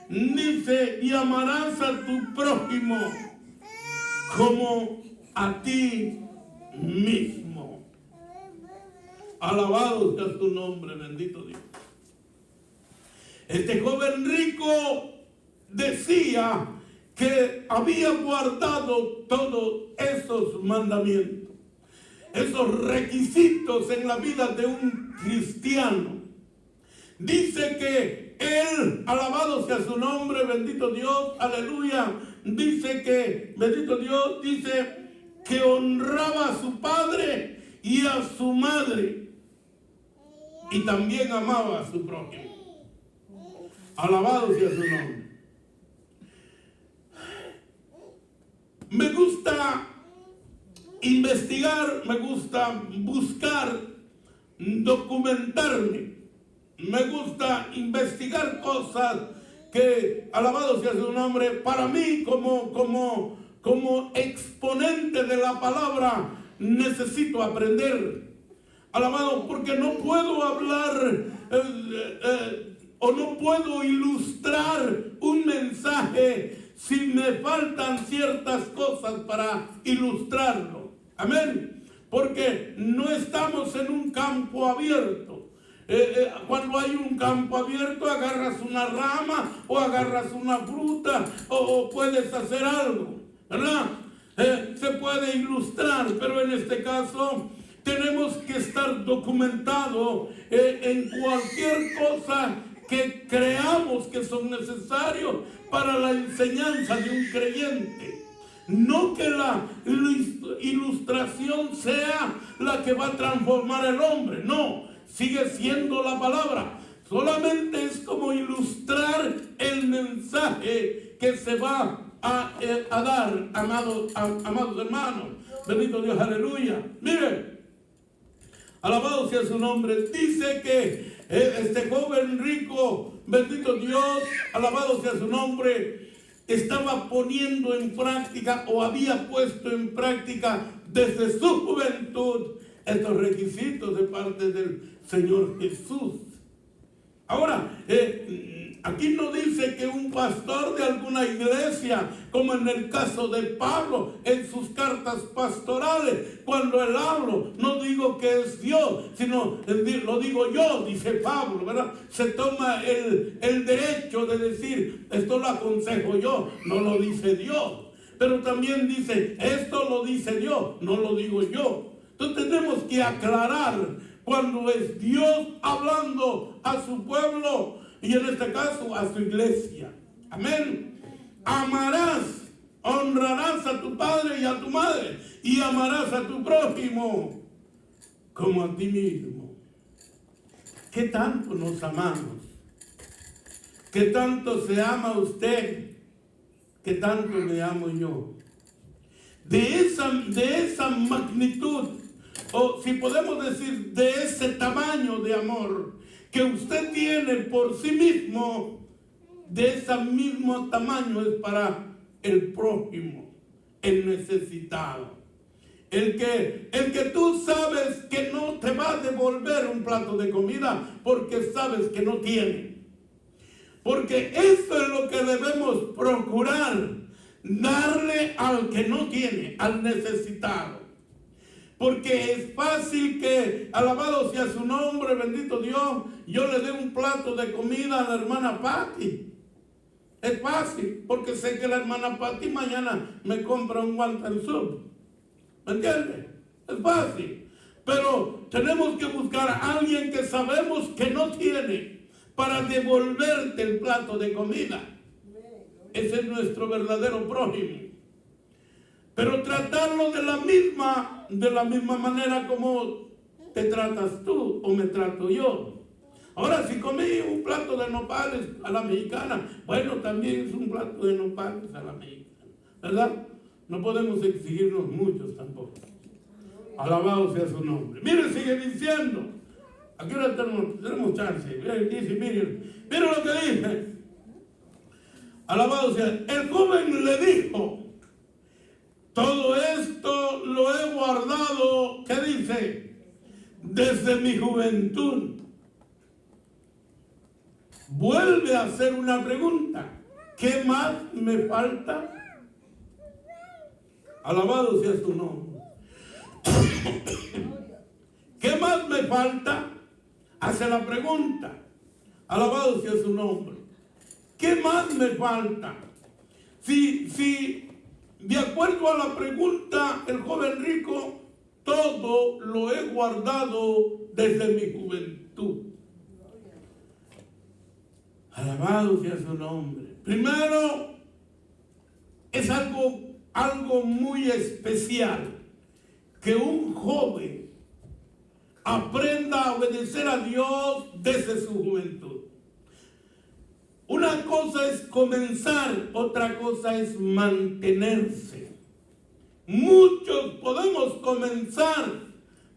Dice, y amarás a tu prójimo como a ti mismo. Alabado sea tu nombre, bendito Dios. Este joven rico decía que había guardado todos esos mandamientos, esos requisitos en la vida de un cristiano. Dice que él, alabado sea su nombre, bendito Dios, aleluya. Dice que, bendito Dios, dice que honraba a su padre y a su madre. Y también amaba a su prójimo. Alabado sea su nombre. Me gusta investigar, me gusta buscar, documentarme. Me gusta investigar cosas que, alabado sea su nombre, para mí como exponente de la palabra necesito aprender. Alabado, porque no puedo hablar o no puedo ilustrar un mensaje si me faltan ciertas cosas para ilustrarlo. Amén. Porque no estamos en un campo abierto. Cuando hay un campo abierto, agarras una rama o agarras una fruta o puedes hacer algo, ¿verdad? Se puede ilustrar, pero en este caso tenemos que estar documentados en cualquier cosa que creamos que son necesarios para la enseñanza de un creyente. No que la ilustración sea la que va a transformar al hombre, no. Sigue siendo la palabra. Solamente es como ilustrar el mensaje que se va a dar, amados hermanos. Bendito Dios, aleluya. Mire, alabado sea su nombre. Dice que este joven rico, bendito Dios, alabado sea su nombre, estaba poniendo en práctica o había puesto en práctica desde su juventud estos requisitos de parte del Señor Jesús. Ahora, aquí no dice que un pastor de alguna iglesia, como en el caso de Pablo, en sus cartas pastorales, cuando él habla, no digo que es Dios, sino lo digo yo, dice Pablo, ¿verdad? Se toma el derecho de decir, esto lo aconsejo yo, no lo dice Dios. Pero también dice, esto lo dice Dios, no lo digo yo. Entonces tenemos que aclarar cuando es Dios hablando a su pueblo y en este caso a su iglesia. Amén. Amarás, honrarás a tu padre y a tu madre y amarás a tu prójimo como a ti mismo. ¿Qué tanto nos amamos? ¿Qué tanto se ama usted? ¿Qué tanto me amo yo? De esa magnitud, o si podemos decir de ese tamaño de amor que usted tiene por sí mismo, de ese mismo tamaño es para el prójimo, el necesitado. El que tú sabes que no te va a devolver un plato de comida porque sabes que no tiene. Porque eso es lo que debemos procurar, darle al que no tiene, al necesitado. Porque es fácil que, alabado sea su nombre, bendito Dios, yo le dé un plato de comida a la hermana Patti. Es fácil, porque sé que la hermana Patti mañana me compra un wonton soup. ¿Me entiendes? Es fácil. Pero tenemos que buscar a alguien que sabemos que no tiene para devolverte el plato de comida. Ese es nuestro verdadero prójimo. Pero tratarlo de la misma manera como te tratas tú o me trato yo. Ahora, si comí un plato de nopales a la mexicana, bueno, también es un plato de nopales a la mexicana, ¿verdad? No podemos exigirnos muchos tampoco. Alabado sea su nombre. Miren, sigue diciendo. Aquí ahora tenemos chance. Dice, miren lo que dice. Alabado sea. El joven le dijo: todo esto lo he guardado, ¿qué dice? Desde mi juventud. Vuelve a hacer una pregunta. ¿Qué más me falta? Alabado sea su nombre. ¿Qué más me falta? Hace la pregunta. Alabado sea su nombre. ¿Qué más me falta? Si de acuerdo a la pregunta, el joven rico, todo lo he guardado desde mi juventud. Alabado sea su nombre. Primero, es algo muy especial que un joven aprenda a obedecer a Dios desde su juventud. Una cosa es comenzar, otra cosa es mantenerse. Muchos podemos comenzar,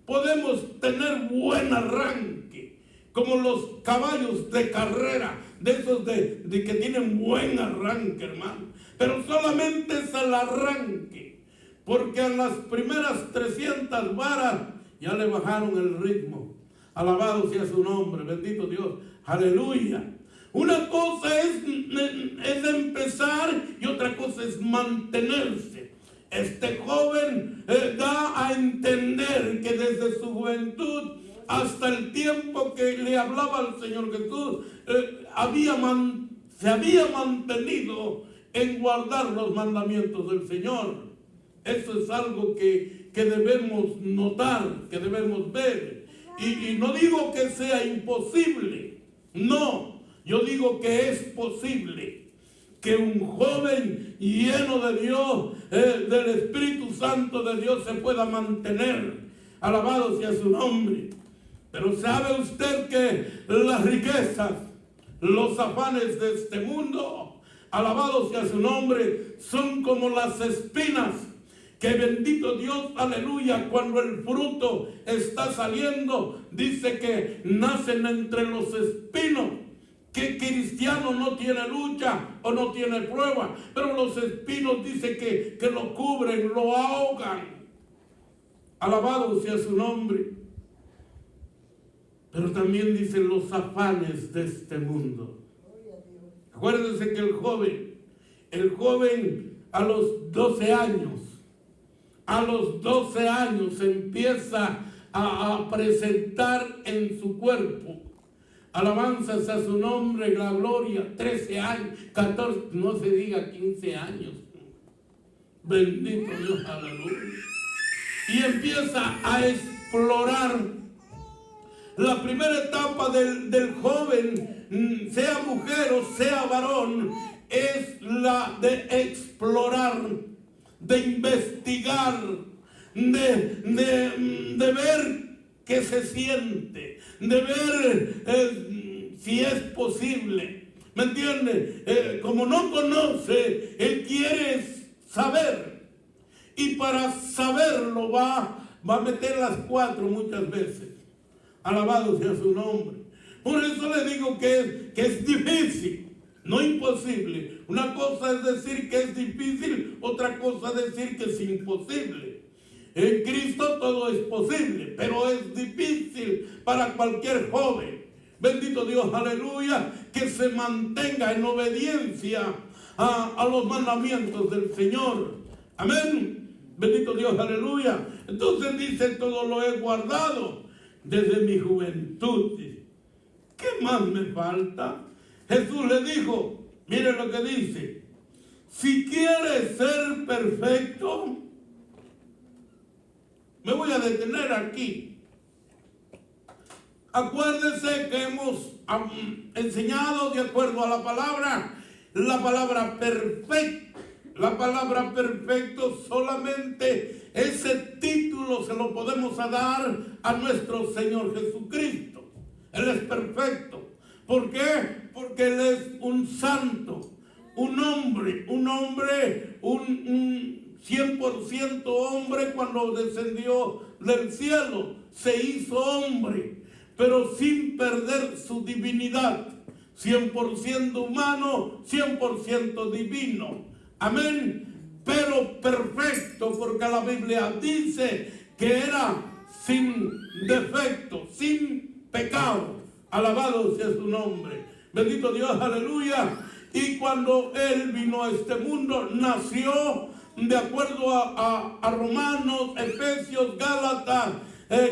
podemos tener buen arranque, como los caballos de carrera, de esos de que tienen buen arranque, hermano. Pero solamente es el arranque, porque a las primeras 300 varas ya le bajaron el ritmo. Alabado sea su nombre, bendito Dios, aleluya. Una cosa es empezar y otra cosa es mantenerse. Este joven da a entender que desde su juventud hasta el tiempo que le hablaba al Señor Jesús, se había mantenido en guardar los mandamientos del Señor. Eso es algo que debemos notar, que debemos ver. Y no digo que sea imposible, no. Yo digo que es posible que un joven lleno de Dios, del Espíritu Santo de Dios, se pueda mantener. Alabado sea su nombre. Pero ¿sabe usted que las riquezas, los afanes de este mundo, alabado sea su nombre, son como las espinas? Que bendito Dios, aleluya, cuando el fruto está saliendo, dice que nacen entre los espinos. Que cristiano no tiene lucha o no tiene prueba, pero los espinos dice que lo cubren, lo ahogan. Alabado sea su nombre. Pero también dicen los afanes de este mundo. Acuérdense que el joven a los 12 años empieza a presentar en su cuerpo. Alabanzas a su nombre, la gloria. 13 años, 14, no se diga 15 años. Bendito Dios, aleluya. Y empieza a explorar. La primera etapa del joven, sea mujer o sea varón, es la de explorar, de investigar, de ver qué se siente, de ver si es posible. ¿Me entiende? Como no conoce, él quiere saber. Y para saberlo va a meter las 4 muchas veces. Alabado sea su nombre. Por eso le digo que es difícil, no imposible. Una cosa es decir que es difícil, otra cosa es decir que es imposible. En Cristo todo es posible, pero es difícil para cualquier joven. Bendito Dios, aleluya, que se mantenga en obediencia a los mandamientos del Señor. Amén. Bendito Dios, aleluya. Entonces dice, todo lo he guardado desde mi juventud. ¿Qué más me falta? Jesús le dijo, mire lo que dice, si quieres ser perfecto, me voy a detener aquí. Acuérdese que hemos enseñado de acuerdo a la palabra perfecto. La palabra perfecto, solamente ese título se lo podemos dar a nuestro Señor Jesucristo. Él es perfecto. ¿Por qué? Porque Él es un santo, un hombre, un 100% hombre cuando descendió del cielo. Se hizo hombre, pero sin perder su divinidad. 100% humano, 100% divino. Amén. Pero perfecto, porque la Biblia dice que era sin defecto, sin pecado. Alabado sea su nombre. Bendito Dios, aleluya. Y cuando Él vino a este mundo, nació de acuerdo a Romanos, Efesios, Gálatas,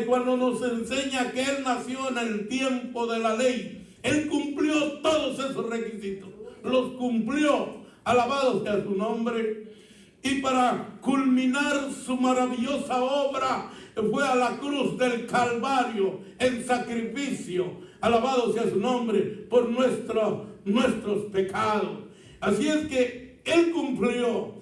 cuando nos enseña que Él nació en el tiempo de la ley. Él cumplió todos esos requisitos. Los cumplió. Alabado sea su nombre. Y para culminar su maravillosa obra, fue a la cruz del Calvario en sacrificio. Alabado sea su nombre por nuestros pecados. Así es que Él cumplió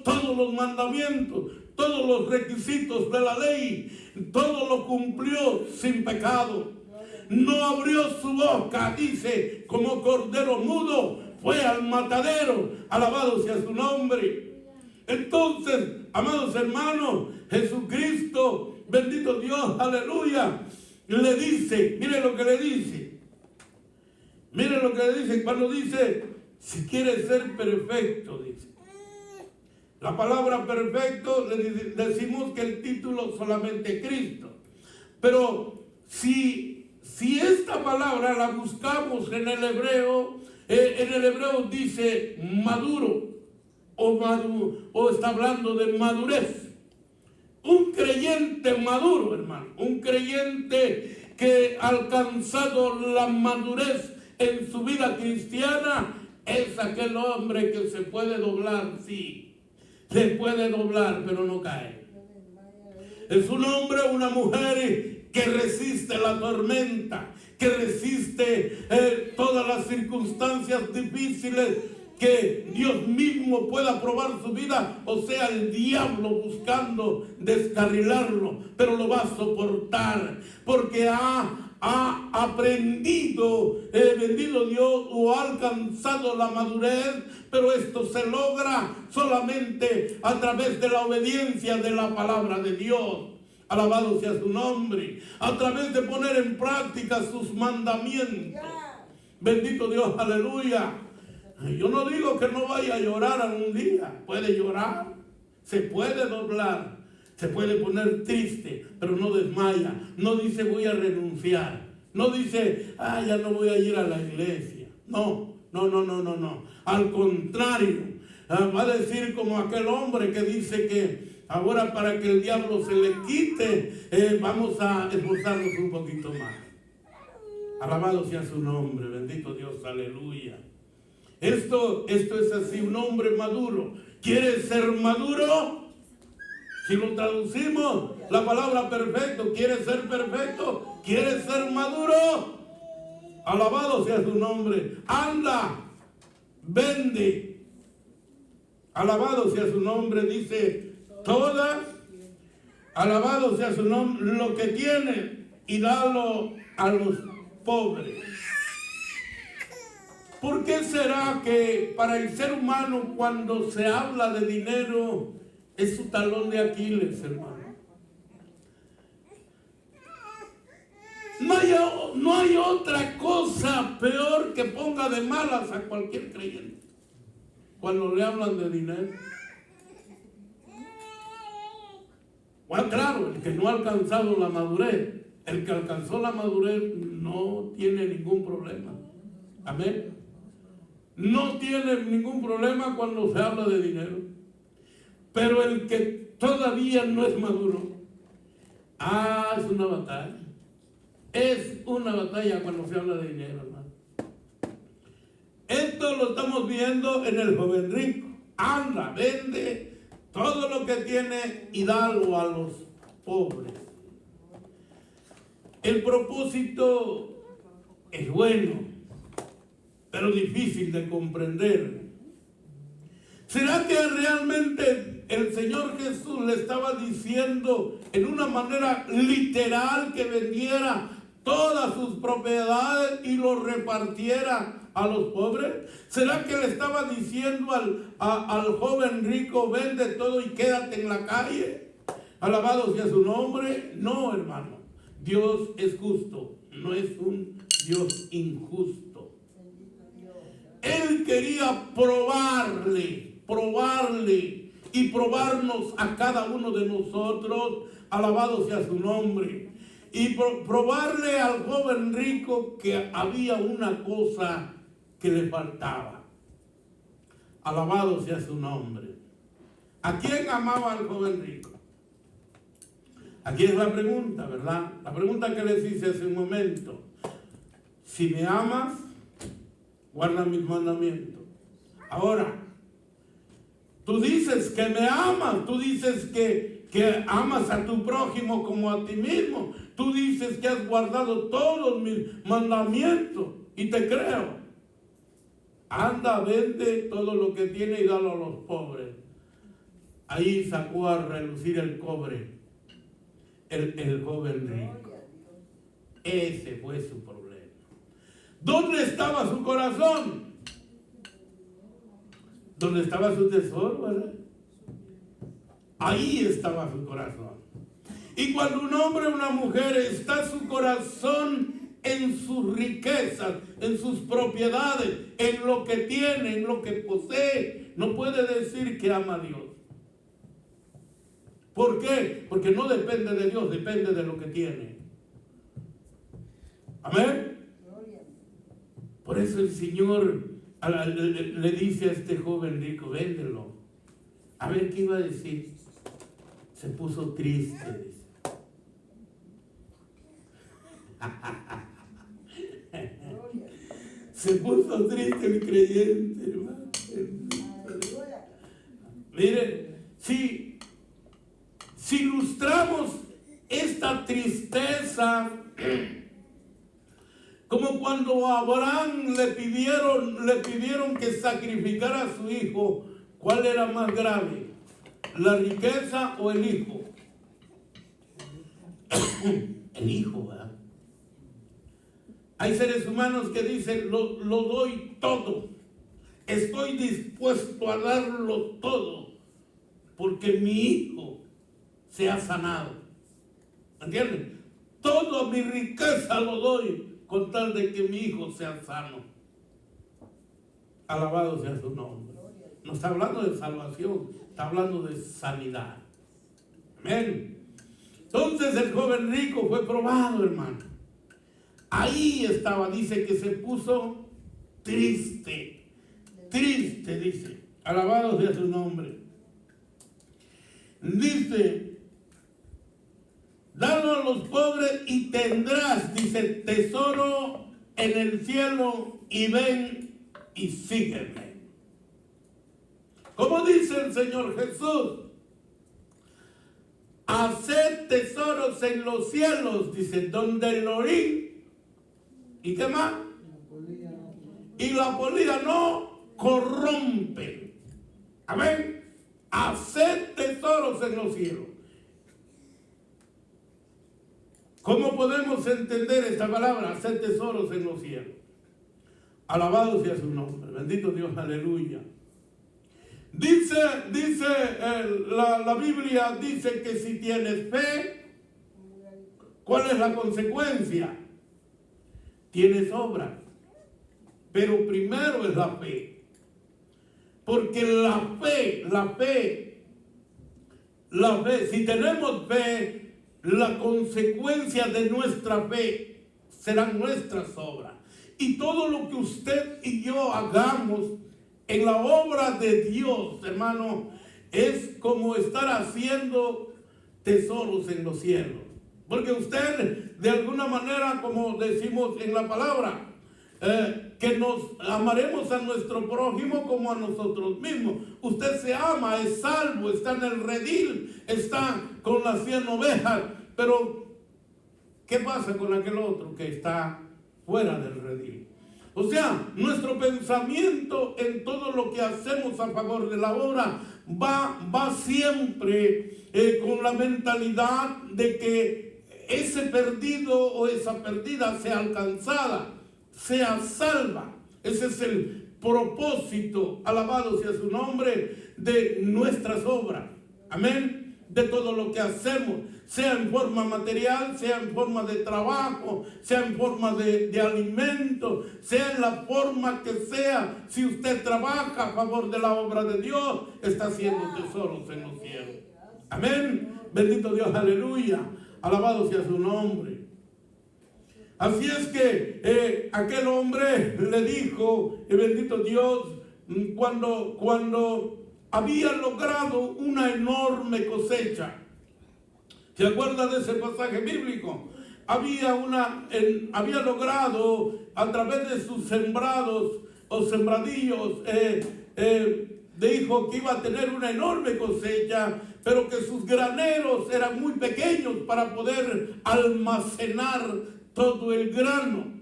todos los mandamientos, todos los requisitos de la ley, todo lo cumplió sin pecado. No abrió su boca, dice, como cordero mudo, fue al matadero. Alabado sea su nombre. Entonces, amados hermanos, Jesucristo, bendito Dios, aleluya, le dice, mire lo que le dice. Mire lo que le dice cuando dice, si quieres ser perfecto, dice. La palabra perfecto, le decimos que el título solamente Cristo. Pero si esta palabra la buscamos en el hebreo dice maduro o está hablando de madurez. Un creyente maduro, hermano, un creyente que ha alcanzado la madurez en su vida cristiana, es aquel hombre que se puede doblar, sí, se puede doblar, pero no cae. Es un hombre o una mujer que resiste la tormenta, que resiste todas las circunstancias difíciles que Dios mismo pueda probar su vida, o sea, el diablo buscando descarrilarlo, pero lo va a soportar, porque ha aprendido, bendito Dios, o ha alcanzado la madurez, pero esto se logra solamente a través de la obediencia de la palabra de Dios. Alabado sea su nombre, a través de poner en práctica sus mandamientos. Bendito Dios, aleluya. Yo no digo que no vaya a llorar algún día. Puede llorar, se puede doblar, se puede poner triste, pero no desmaya. No dice voy a renunciar. No dice, ya no voy a ir a la iglesia. No. Al contrario, va a decir como aquel hombre que dice que ahora para que el diablo se le quite, vamos a esforzarnos un poquito más. Alabado sea su nombre, bendito Dios, aleluya. Esto es así, un hombre maduro. ¿Quieres ser maduro? Si lo traducimos, la palabra perfecto, ¿quieres ser perfecto? ¿Quieres ser maduro? Alabado sea su nombre. Anda, vende. Alabado sea su nombre, dice todas. Alabado sea su nombre, lo que tiene, y dalo a los pobres. ¿Por qué será que para el ser humano cuando se habla de dinero es su talón de Aquiles, hermano? No hay otra cosa peor que ponga de malas a cualquier creyente cuando le hablan de dinero. Bueno, claro, el que no ha alcanzado la madurez, el que alcanzó la madurez no tiene ningún problema. Amén. No tiene ningún problema cuando se habla de dinero. Pero el que todavía no es maduro, es una batalla. Es una batalla cuando se habla de dinero, hermano. Esto lo estamos viendo en el joven rico. Anda, vende todo lo que tiene y dalo a los pobres. El propósito es bueno, pero difícil de comprender. ¿Será que realmente el Señor Jesús le estaba diciendo en una manera literal que vendiera todas sus propiedades y lo repartiera a los pobres? ¿Será que le estaba diciendo al joven rico, vende todo y quédate en la calle? Alabado sea su nombre. No, hermano. Dios es justo, no es un Dios injusto. Él quería probarle y probarnos a cada uno de nosotros. Alabado sea su nombre. Y probarle al joven rico que había una cosa que le faltaba. Alabado sea su nombre. ¿A quién amaba al joven rico? Aquí es la pregunta, ¿verdad? La pregunta que les hice hace un momento. Si me amas, guarda mis mandamientos. Ahora, tú dices que me amas, tú dices que amas a tu prójimo como a ti mismo. Tú dices que has guardado todos mis mandamientos y te creo. Anda, vende todo lo que tiene y dalo a los pobres. Ahí sacó a relucir el cobre, el joven rico. Ese fue su problema. ¿Dónde estaba su corazón? ¿Dónde estaba su tesoro, verdad? Ahí estaba su corazón. Y cuando un hombre o una mujer está su corazón en sus riquezas, en sus propiedades, en lo que tiene, en lo que posee, no puede decir que ama a Dios. ¿Por qué? Porque no depende de Dios, depende de lo que tiene. Amén. Por eso el Señor le dice a este joven rico, véndelo. A ver qué iba a decir. Se puso triste, dice. Se puso triste el creyente, hermano. Mire, si ilustramos esta tristeza como cuando a Abraham le pidieron que sacrificara a su hijo, ¿cuál era más grave? ¿La riqueza o el hijo? El hijo, ¿verdad? Hay seres humanos que dicen, lo doy todo. Estoy dispuesto a darlo todo porque mi hijo se ha sanado. ¿Entienden? Toda mi riqueza lo doy con tal de que mi hijo sea sano. Alabado sea su nombre. No está hablando de salvación, está hablando de sanidad. Amén. Entonces el joven rico fue probado, hermano. Ahí estaba, dice que se puso triste. Triste, dice. Alabado sea su nombre. Dice, dalo a los pobres y tendrás, dice, tesoro en el cielo, y ven y sígueme. Como dice el Señor Jesús, haced tesoros en los cielos, dice, donde el orín, ¿y qué más? Y la polilla no corrompe. Amén. Haced tesoros en los cielos. ¿Cómo podemos entender esta palabra? Hacer tesoros en los cielos. Alabado sea su nombre. Bendito Dios, aleluya. Dice la Biblia, dice que si tienes fe, ¿cuál es la consecuencia? Tienes obras. Pero primero es la fe. Porque la fe, si tenemos fe, la consecuencia de nuestra fe serán nuestras obras. Y todo lo que usted y yo hagamos en la obra de Dios, hermano, es como estar haciendo tesoros en los cielos. Porque usted, de alguna manera, como decimos en la palabra, que nos amaremos a nuestro prójimo como a nosotros mismos. Usted se ama, es salvo, está en el redil, está con las 100 ovejas. Pero, ¿qué pasa con aquel otro que está fuera del redil? O sea, nuestro pensamiento en todo lo que hacemos a favor de la obra va siempre con la mentalidad de que ese perdido o esa perdida sea alcanzada, sea salva. Ese es el propósito, alabado sea su nombre, de nuestras obras. Amén. De todo lo que hacemos, sea en forma material, sea en forma de trabajo, sea en forma de alimento, sea en la forma que sea. Si usted trabaja a favor de la obra de Dios, está haciendo tesoros en los cielos. Amén. Bendito Dios, aleluya. Alabado sea su nombre. Así es que aquel hombre le dijo, bendito Dios, cuando había logrado una enorme cosecha. ¿Se acuerda de ese pasaje bíblico? Había logrado a través de sus sembrados o sembradillos, dijo que iba a tener una enorme cosecha, pero que sus graneros eran muy pequeños para poder almacenar todo el grano.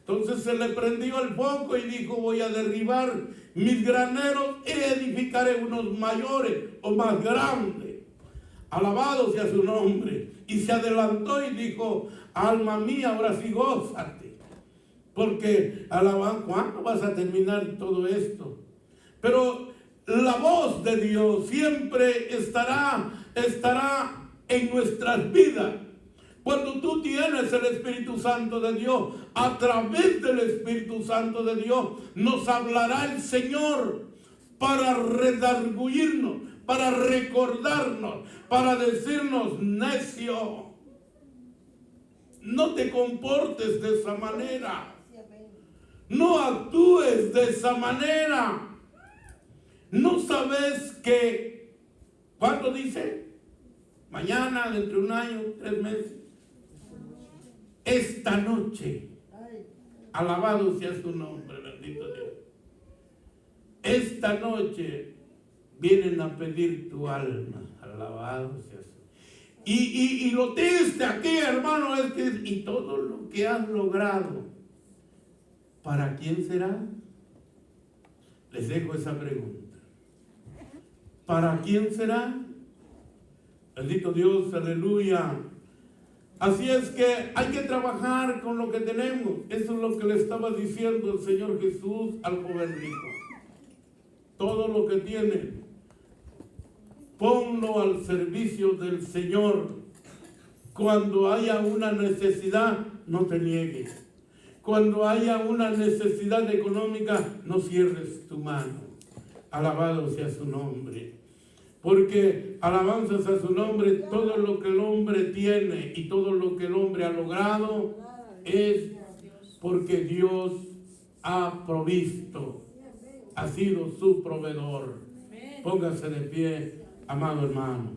Entonces se le prendió el foco y dijo: voy a derribar mis graneros y edificaré unos mayores o más grandes. Alabado sea su nombre. Y se adelantó y dijo: alma mía, ahora sí gózate, porque ¿cuándo vas a terminar todo esto? Pero la voz de Dios siempre estará en nuestras vidas. Cuando tú tienes el Espíritu Santo de Dios, a través del Espíritu Santo de Dios, nos hablará el Señor para redarguirnos, para recordarnos, para decirnos: necio, no te comportes de esa manera, no actúes de esa manera. ¿No sabes que, cuándo dice? Mañana, dentro de un año, 3 meses. Esta noche, alabado sea su nombre, bendito Dios. Esta noche vienen a pedir tu alma, alabado sea su nombre. Y lo triste aquí, hermano, es que y todo lo que has logrado, ¿para quién será? Les dejo esa pregunta. ¿Para quién será? Bendito Dios, aleluya. Así es que hay que trabajar con lo que tenemos. Eso es lo que le estaba diciendo el Señor Jesús al joven rico. Todo lo que tiene, ponlo al servicio del Señor. Cuando haya una necesidad, no te niegues. Cuando haya una necesidad económica, no cierres tu mano. Alabado sea su nombre. Porque alabanzas a su nombre, todo lo que el hombre tiene y todo lo que el hombre ha logrado es porque Dios ha provisto, ha sido su proveedor. Póngase de pie, amado hermano.